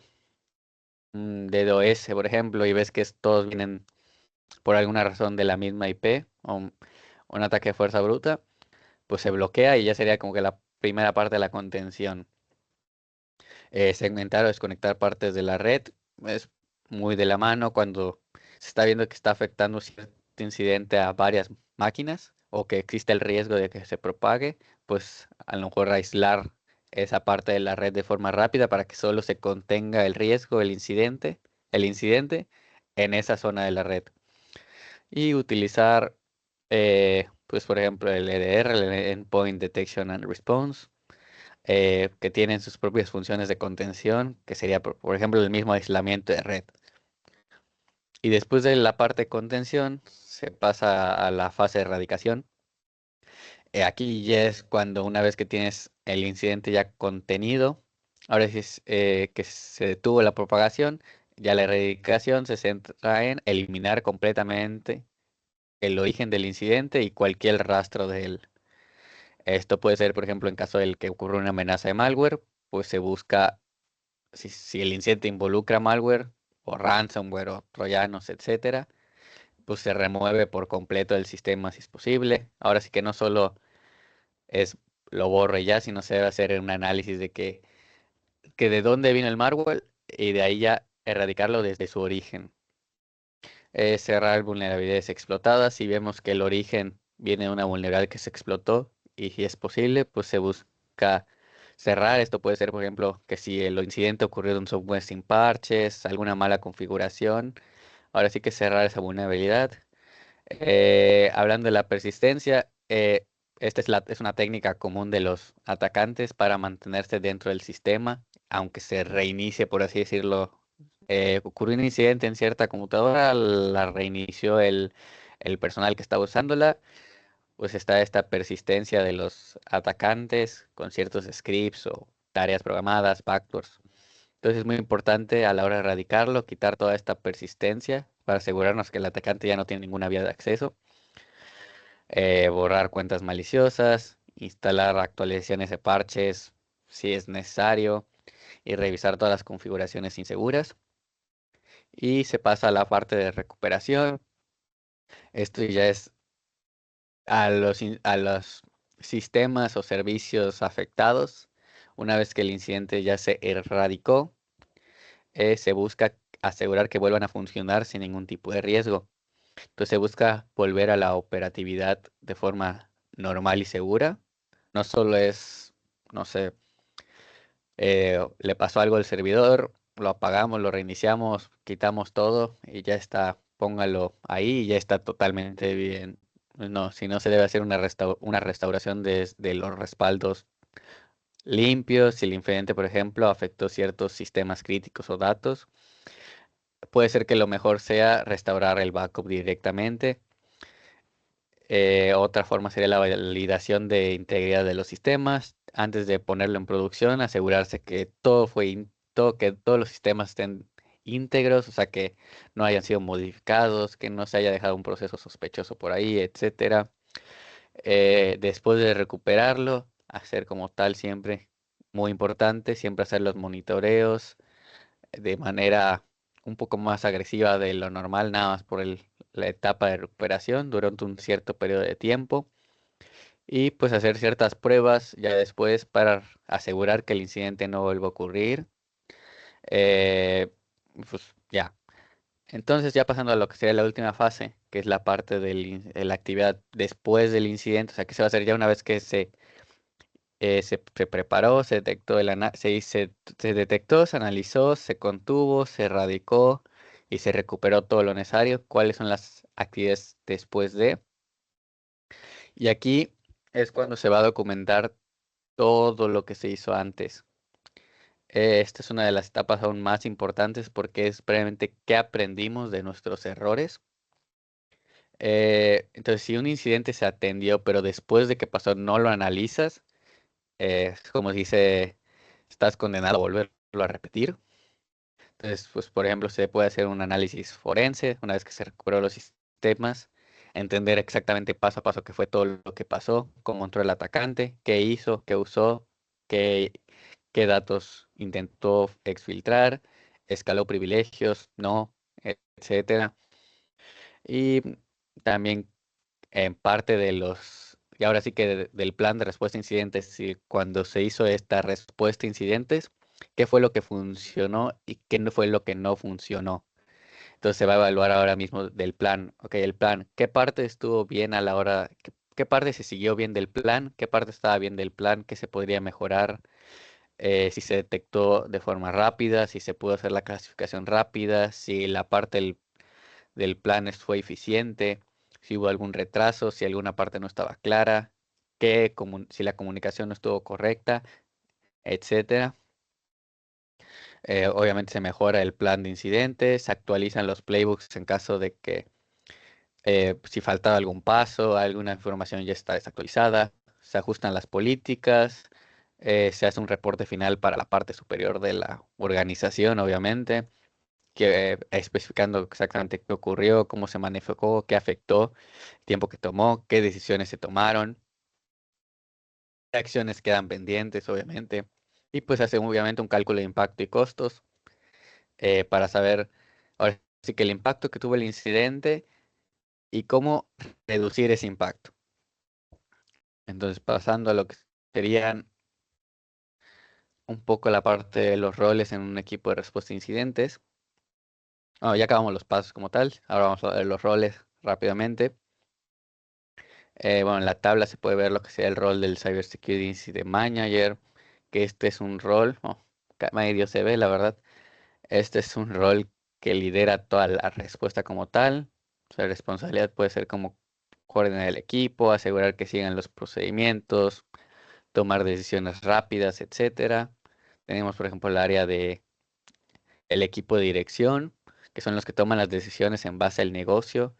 DDoS, por ejemplo, y ves que todos vienen por alguna razón de la misma IP o un ataque de fuerza bruta, pues se bloquea y ya sería como que la primera parte de la contención. Segmentar o desconectar partes de la red es muy de la mano cuando se está viendo que está afectando cierto incidente a varias máquinas o que existe el riesgo de que se propague, pues a lo mejor aislar esa parte de la red de forma rápida para que solo se contenga el riesgo, el incidente en esa zona de la red. Y utilizar, pues por ejemplo, el EDR, el Endpoint Detection and Response, que tienen sus propias funciones de contención, que sería, por ejemplo, el mismo aislamiento de red. Y después de la parte de contención, se pasa a la fase de erradicación. Aquí ya es cuando una vez que tienes el incidente ya contenido, ahora sí es que se detuvo la propagación, ya la erradicación se centra en eliminar completamente el origen del incidente y cualquier rastro de él. Esto puede ser, por ejemplo, en caso del que ocurra una amenaza de malware, pues se busca si el incidente involucra malware o ransomware o troyanos, etcétera, pues se remueve por completo el sistema si es posible. Ahora sí que no solo es lo borro y ya, sino se debe hacer un análisis de que de dónde vino el malware y de ahí ya erradicarlo desde su origen. Cerrar vulnerabilidades explotadas. Si vemos que el origen viene de una vulnerabilidad que se explotó y si es posible, pues se busca cerrar. Esto puede ser, por ejemplo, que si el incidente ocurrió de un software sin parches, alguna mala configuración, ahora sí que cerrar esa vulnerabilidad. Hablando de la persistencia, esta es una técnica común de los atacantes para mantenerse dentro del sistema, aunque se reinicie, por así decirlo. Ocurrió un incidente en cierta computadora, la reinició el personal que estaba usándola, pues está esta persistencia de los atacantes con ciertos scripts o tareas programadas, backdoors. Entonces es muy importante a la hora de erradicarlo, quitar toda esta persistencia para asegurarnos que el atacante ya no tiene ninguna vía de acceso. Borrar cuentas maliciosas, instalar actualizaciones de parches si es necesario y revisar todas las configuraciones inseguras. Y se pasa a la parte de recuperación. Esto ya es a los sistemas o servicios afectados. Una vez que el incidente ya se erradicó, se busca asegurar que vuelvan a funcionar sin ningún tipo de riesgo. Entonces se busca volver a la operatividad de forma normal y segura. No solo es, no sé, le pasó algo al servidor, lo apagamos, lo reiniciamos, quitamos todo y ya está, póngalo ahí y ya está totalmente bien. No, si no se debe hacer una restauración de los respaldos limpios. Si el incidente, por ejemplo, afectó ciertos sistemas críticos o datos, puede ser que lo mejor sea restaurar el backup directamente. Otra forma sería la validación de integridad de los sistemas. Antes de ponerlo en producción, asegurarse que que todos los sistemas estén íntegros, o sea, que no hayan sido modificados, que no se haya dejado un proceso sospechoso por ahí, etcétera. Después de recuperarlo, hacer como tal siempre, muy importante, siempre hacer los monitoreos de manera un poco más agresiva de lo normal, nada más por la etapa de recuperación durante un cierto periodo de tiempo y pues hacer ciertas pruebas ya después para asegurar que el incidente no vuelva a ocurrir. Eh, pues ya. Entonces ya pasando a lo que sería la última fase, que es la parte de la actividad después del incidente, o sea, que se va a hacer ya una vez que se preparó, se detectó se detectó, se analizó, se contuvo, se erradicó y se recuperó todo lo necesario. ¿Cuáles son las actividades después de? Y aquí es cuando se va a documentar todo lo que se hizo antes. Esta es una de las etapas aún más importantes porque es previamente qué aprendimos de nuestros errores. Entonces, si un incidente se atendió, pero después de que pasó no lo analizas, es como dice, estás condenado a volverlo a repetir. Entonces, pues, por ejemplo, se puede hacer un análisis forense una vez que se recuperó los sistemas, entender exactamente paso a paso qué fue todo lo que pasó, cómo entró el atacante, qué hizo, qué usó, qué, qué datos intentó exfiltrar, escaló privilegios, no, etcétera. Y también en parte y ahora sí que del plan de respuesta a incidentes, si cuando se hizo esta respuesta a incidentes, qué fue lo que funcionó y qué no fue lo que no funcionó. Entonces se va a evaluar ahora mismo del plan, ok, el plan, qué parte estuvo bien a la hora, qué parte se siguió bien del plan, qué parte estaba bien del plan, qué se podría mejorar, si se detectó de forma rápida, si se pudo hacer la clasificación rápida, si la parte del plan fue eficiente, si hubo algún retraso, si alguna parte no estaba clara, si la comunicación no estuvo correcta, etcétera. Obviamente se mejora el plan de incidentes, se actualizan los playbooks en caso de que si faltaba algún paso, alguna información ya está desactualizada, se ajustan las políticas, se hace un reporte final para la parte superior de la organización, obviamente, que especificando exactamente qué ocurrió, cómo se manejó, qué afectó, el tiempo que tomó, qué decisiones se tomaron, qué acciones quedan pendientes, obviamente, y pues hace obviamente un cálculo de impacto y costos para saber ahora sí que el impacto que tuvo el incidente y cómo reducir ese impacto. Entonces, pasando a lo que serían un poco la parte de los roles en un equipo de respuesta a incidentes. Bueno, ya acabamos los pasos como tal, ahora vamos a ver los roles rápidamente. Bueno, en la tabla se puede ver lo que sea el rol del Cybersecurity Incident Manager, que este es un rol, medio se ve, la verdad. Este es un rol que lidera toda la respuesta como tal. Su responsabilidad puede ser como coordinar el equipo, asegurar que sigan los procedimientos, tomar decisiones rápidas, etcétera. Tenemos, por ejemplo, el área de el equipo de dirección, que son los que toman las decisiones en base al negocio.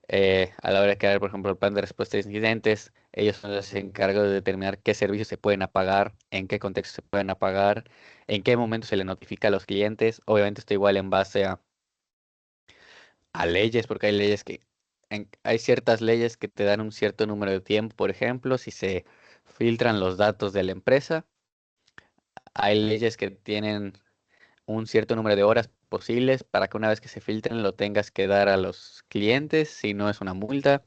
A la hora de crear, por ejemplo, el plan de respuesta a incidentes, ellos son los encargados de determinar qué servicios se pueden apagar, en qué contexto se pueden apagar, en qué momento se le notifica a los clientes. Obviamente esto igual en base a leyes, porque hay leyes que, hay ciertas leyes que te dan un cierto número de tiempo, por ejemplo, si se filtran los datos de la empresa. Hay leyes que tienen un cierto número de horas posibles para que una vez que se filtren lo tengas que dar a los clientes, si no es una multa,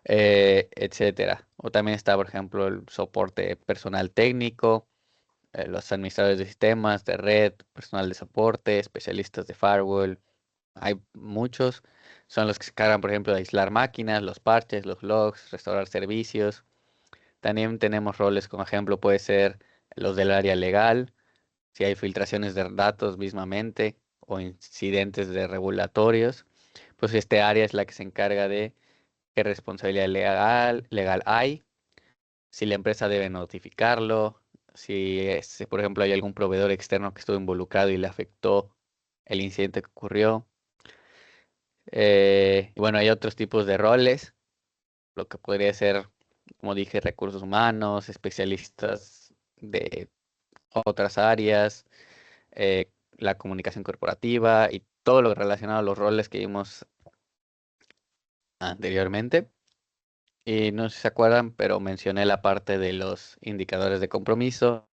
etcétera. O también está, por ejemplo, el soporte personal técnico, los administradores de sistemas, de red, personal de soporte, especialistas de firewall. Hay muchos. Son los que se encargan, por ejemplo, de aislar máquinas, los parches, los logs, restaurar servicios. También tenemos roles, como ejemplo, puede ser los del área legal, si hay filtraciones de datos mismamente o incidentes de regulatorios, pues este área es la que se encarga de qué responsabilidad legal hay, si la empresa debe notificarlo, si, por ejemplo, hay algún proveedor externo que estuvo involucrado y le afectó el incidente que ocurrió. Y bueno, hay otros tipos de roles, lo que podría ser, como dije, recursos humanos, especialistas de otras áreas, la comunicación corporativa y todo lo relacionado a los roles que vimos anteriormente. Y no sé si se acuerdan, pero mencioné la parte de los indicadores de compromiso.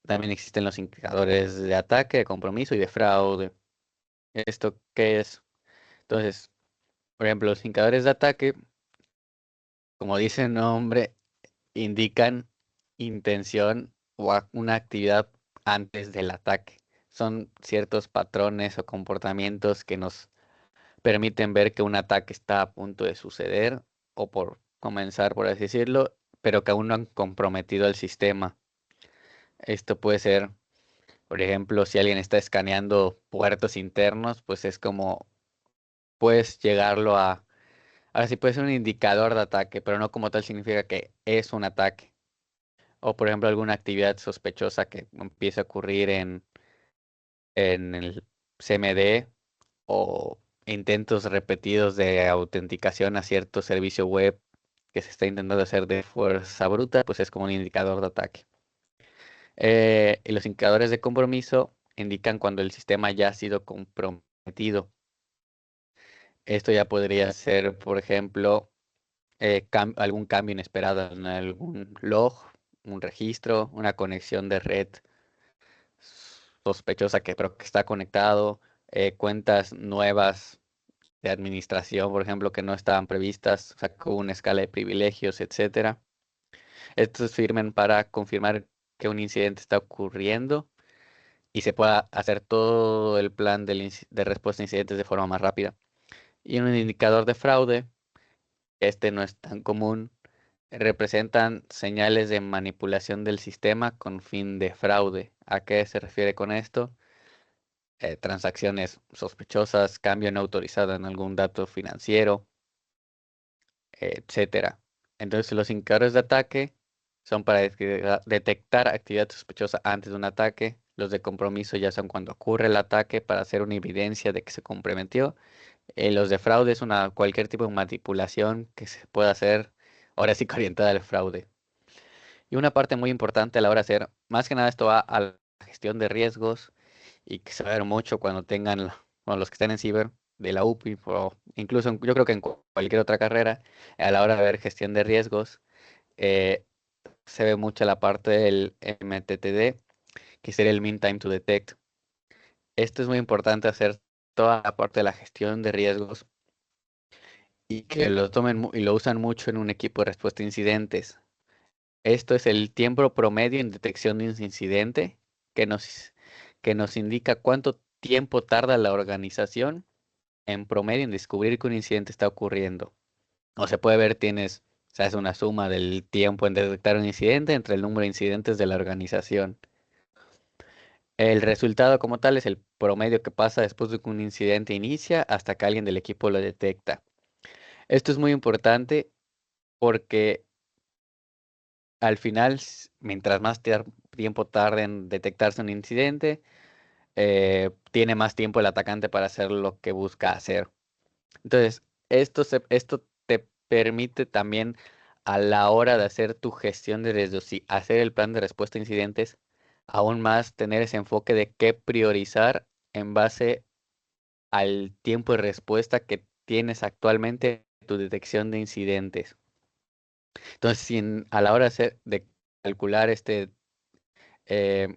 También existen los indicadores de ataque, de compromiso y de fraude. ¿Esto qué es? Entonces, por ejemplo, los indicadores de ataque, como dice el nombre, indican intención o una actividad antes del ataque. Son ciertos patrones o comportamientos que nos permiten ver que un ataque está a punto de suceder o por comenzar, por así decirlo, pero que aún no han comprometido el sistema. Esto puede ser, por ejemplo, si alguien está escaneando puertos internos, pues es como puedes llegarlo a... Ahora sí puede ser un indicador de ataque, pero no como tal significa que es un ataque. O por ejemplo, alguna actividad sospechosa que empiece a ocurrir en el CMD o intentos repetidos de autenticación a cierto servicio web que se está intentando hacer de fuerza bruta, pues es como un indicador de ataque. Y los indicadores de compromiso indican cuando el sistema ya ha sido comprometido. Esto ya podría ser, por ejemplo, algún cambio inesperado en algún log, un registro, una conexión de red sospechosa que, pero que está conectado, cuentas nuevas de administración, por ejemplo, que no estaban previstas, sacó una escala de privilegios, etcétera. Estos sirven para confirmar que un incidente está ocurriendo y se pueda hacer todo el plan de respuesta a incidentes de forma más rápida. Y un indicador de fraude, este no es tan común, representan señales de manipulación del sistema con fin de fraude. ¿A qué se refiere con esto? Transacciones sospechosas, cambio no autorizado en algún dato financiero, etcétera. Entonces, los indicadores de ataque son para detectar actividad sospechosa antes de un ataque. Los de compromiso ya son cuando ocurre el ataque para hacer una evidencia de que se comprometió. Los de fraude es cualquier tipo de manipulación que se pueda hacer, ahora sí que orientada al fraude. Y una parte muy importante a la hora de hacer, más que nada esto va a la gestión de riesgos y que se va a ver mucho cuando bueno, los que estén en ciber de la UPI o incluso yo creo que en cualquier otra carrera, a la hora de ver gestión de riesgos, eh, se ve mucho la parte del MTTD, que sería el Mean Time to Detect. Esto es muy importante hacer toda la parte de la gestión de riesgos y que lo tomen y lo usan mucho en un equipo de respuesta a incidentes. Esto es el tiempo promedio en detección de un incidente que que nos indica cuánto tiempo tarda la organización en promedio en descubrir que un incidente está ocurriendo. O se puede ver, o sea, es una suma del tiempo en detectar un incidente entre el número de incidentes de la organización. El resultado como tal es el promedio que pasa después de que un incidente inicia hasta que alguien del equipo lo detecta. Esto es muy importante porque al final, mientras más tiempo tarde en detectarse un incidente, tiene más tiempo el atacante para hacer lo que busca hacer. Entonces, esto te permite también a la hora de hacer tu gestión de riesgos y hacer el plan de respuesta a incidentes, aún más tener ese enfoque de qué priorizar en base al tiempo de respuesta que tienes actualmente en tu detección de incidentes. Entonces, a la hora de calcular este eh,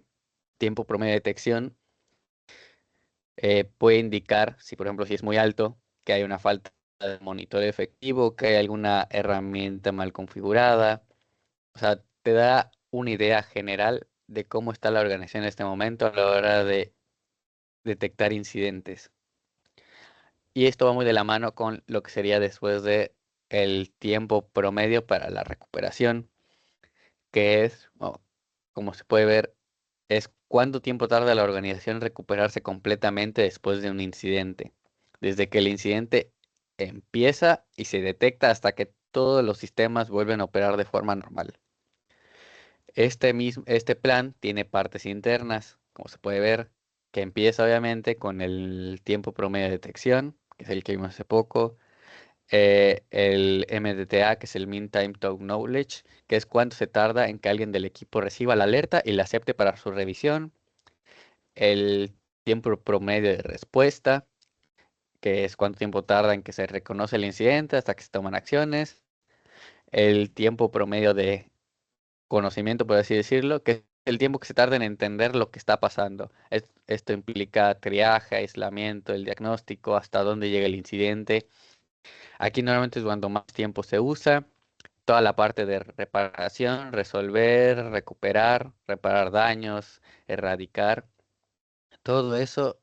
tiempo promedio de detección, puede indicar, si por ejemplo si es muy alto, que hay una falta de monitoreo efectivo, que hay alguna herramienta mal configurada. O sea, te da una idea general de cómo está la organización en este momento a la hora de detectar incidentes. Y esto va muy de la mano con lo que sería después de el tiempo promedio para la recuperación, que es, como se puede ver, es cuánto tiempo tarda la organización en recuperarse completamente después de un incidente. Desde que el incidente empieza y se detecta hasta que todos los sistemas vuelven a operar de forma normal. Este plan tiene partes internas, como se puede ver, que empieza obviamente con el tiempo promedio de detección, que es el que vimos hace poco, el MDTA, que es el Mean Time to Knowledge, que es cuánto se tarda en que alguien del equipo reciba la alerta y la acepte para su revisión, el tiempo promedio de respuesta, que es cuánto tiempo tarda en que se reconoce el incidente hasta que se toman acciones, el tiempo promedio de conocimiento, por así decirlo, que es el tiempo que se tarda en entender lo que está pasando. Esto implica triaje, aislamiento, el diagnóstico, hasta dónde llega el incidente. Aquí normalmente es cuando más tiempo se usa. Toda la parte de reparación, resolver, reparar daños, erradicar. Todo eso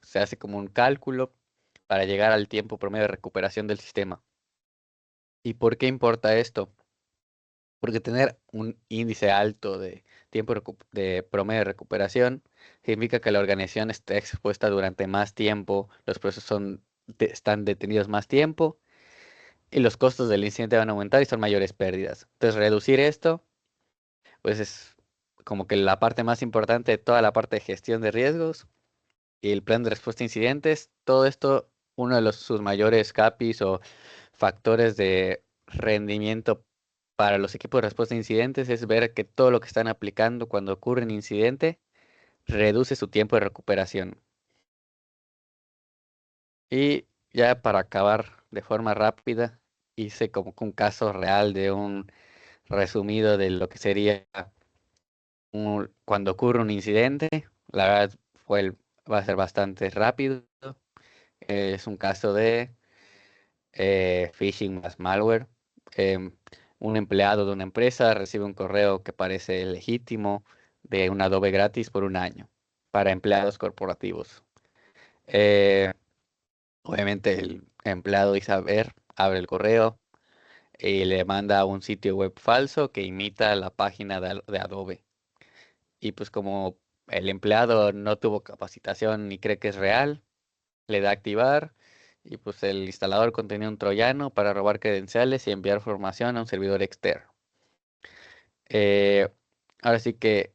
se hace como un cálculo para llegar al tiempo promedio de recuperación del sistema. ¿Y por qué importa esto? Porque tener un índice alto de tiempo de promedio de recuperación significa que la organización está expuesta durante más tiempo, los procesos están detenidos más tiempo y los costos del incidente van a aumentar y son mayores pérdidas. Entonces, reducir esto, pues es como que la parte más importante de toda la parte de gestión de riesgos y el plan de respuesta a incidentes. Todo esto, uno de sus mayores KPIs o factores de rendimiento para los equipos de respuesta a incidentes es ver que todo lo que están aplicando cuando ocurre un incidente reduce su tiempo de recuperación. Y ya para acabar de forma rápida, hice como que un caso real de un resumido de lo que sería cuando ocurre un incidente. La verdad va a ser bastante rápido. Es un caso de phishing más malware. Em, un empleado de una empresa recibe un correo que parece legítimo de un Adobe gratis por un año para empleados corporativos. Eh, Obviamente el empleado dice, a ver, abre el correo y le manda a un sitio web falso que imita la página de Adobe. Y pues como el empleado no tuvo capacitación ni cree que es real, le da a activar y pues el instalador contenía un troyano para robar credenciales y enviar información a un servidor externo. Eh, Ahora sí que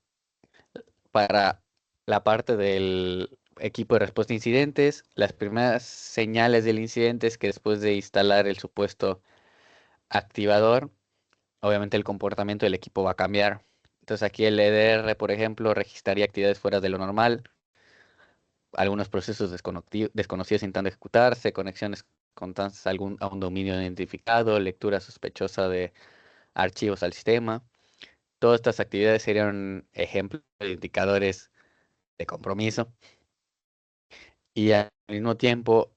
para la parte del equipo de respuesta a incidentes, las primeras señales del incidente es que después de instalar el supuesto activador, obviamente el comportamiento del equipo va a cambiar. Entonces aquí el EDR, por ejemplo, registraría actividades fuera de lo normal, algunos procesos desconocidos intentando ejecutarse, conexiones constantes a un dominio no identificado, lectura sospechosa de archivos al sistema. Todas estas actividades serían ejemplos de indicadores de compromiso y al mismo tiempo,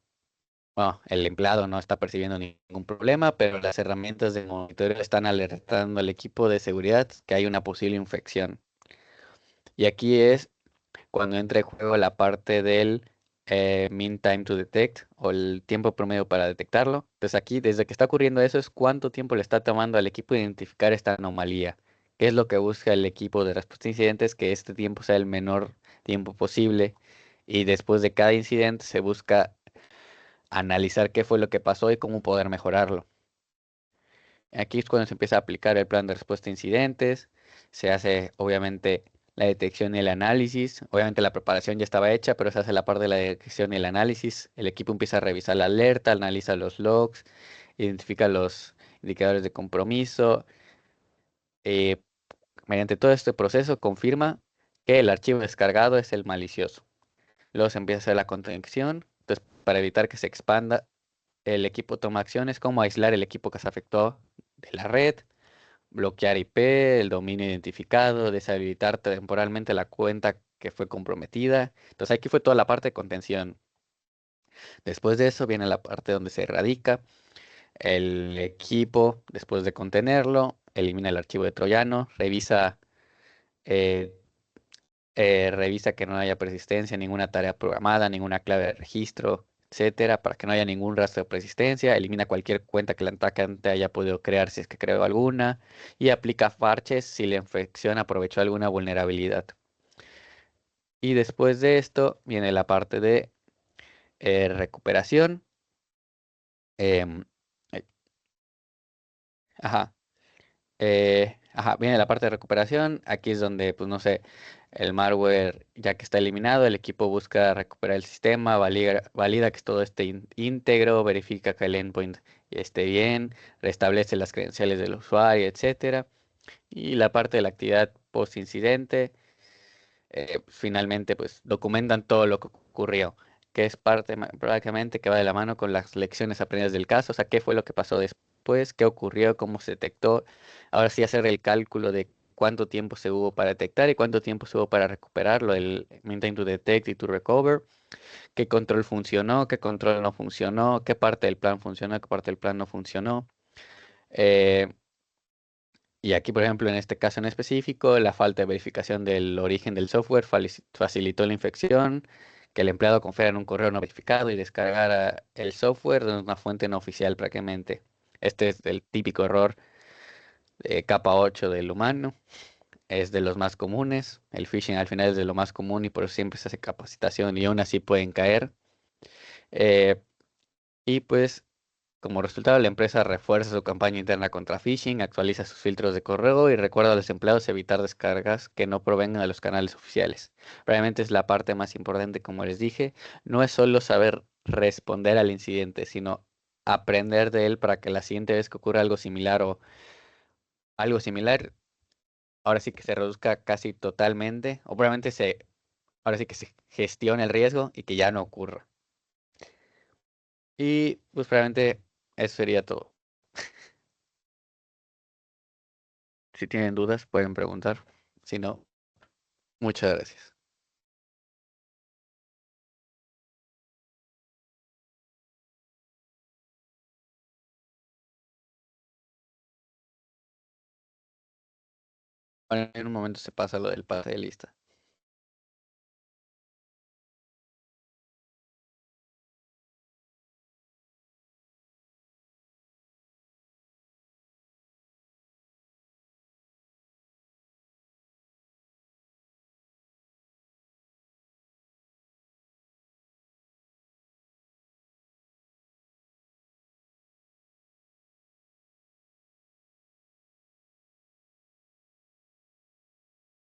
bueno, el empleado no está percibiendo ningún problema, pero las herramientas de monitoreo están alertando al equipo de seguridad que hay una posible infección. Y aquí es cuando entra en juego la parte del mean time to detect o el tiempo promedio para detectarlo. Entonces aquí, desde que está ocurriendo eso, es cuánto tiempo le está tomando al equipo identificar esta anomalía. ¿Qué es lo que busca el equipo de respuesta a incidentes? Que este tiempo sea el menor tiempo posible. Y después de cada incidente se busca analizar qué fue lo que pasó y cómo poder mejorarlo. Aquí es cuando se empieza a aplicar el plan de respuesta a incidentes, se hace obviamente la detección y el análisis, obviamente la preparación ya estaba hecha, pero se hace la parte de la detección y el análisis, el equipo empieza a revisar la alerta, analiza los logs, identifica los indicadores de compromiso, eh, mediante todo este proceso confirma que el archivo descargado es el malicioso. Luego se empieza a hacer la contención, entonces para evitar que se expanda, el equipo toma acciones como aislar el equipo que se afectó de la red, bloquear IP, el dominio identificado, deshabilitar temporalmente la cuenta que fue comprometida. Entonces aquí fue toda la parte de contención. Después de eso viene la parte donde se erradica. El equipo, después de contenerlo, elimina el archivo de troyano, eh, revisa que no haya persistencia, ninguna tarea programada, ninguna clave de registro, etcétera, para que no haya ningún rastro de persistencia, elimina cualquier cuenta que el atacante haya podido crear si es que creó alguna, y aplica parches si la infección aprovechó alguna vulnerabilidad. Y después de esto viene la parte de recuperación. em, eh, ajá, viene la parte de recuperación. Aquí es donde, pues no sé, el malware ya que está eliminado, el equipo busca recuperar el sistema, valida que todo esté íntegro, verifica que el endpoint esté bien, restablece las credenciales del usuario, etcétera. Y la parte de la actividad post incidente, finalmente, pues documentan todo lo que ocurrió, que es parte prácticamente que va de la mano con las lecciones aprendidas del caso, o sea, qué fue lo que pasó después, qué ocurrió, cómo se detectó. Ahora sí hacer el cálculo de cuánto tiempo se hubo para detectar y cuánto tiempo se hubo para recuperarlo, el maintain to detect y to recover, qué control funcionó, qué control no funcionó, qué parte del plan funcionó, qué parte del plan no funcionó. Eh, y aquí, por ejemplo, en este caso en específico, la falta de verificación del origen del software facilitó la infección, que el empleado confiara en un correo no verificado y descargara el software de una fuente no oficial prácticamente. Este es el típico error de capa 8 del humano, es de los más comunes. El phishing al final es de lo más común y por eso siempre se hace capacitación y aún así pueden caer. Eh, y pues como resultado, la empresa refuerza su campaña interna contra phishing, actualiza sus filtros de correo y recuerda a los empleados evitar descargas que no provengan de los canales oficiales. Realmente es la parte más importante, como les dije. No es solo saber responder al incidente, sino aprender de él para que la siguiente vez que ocurra algo similar o algo similar, ahora sí que se reduzca casi totalmente, o probablemente ahora sí que se gestione el riesgo y que ya no ocurra. Y pues probablemente eso sería todo. Si tienen dudas, pueden preguntar. Si no, muchas gracias. Bueno, en un momento se pasa lo del pase de lista.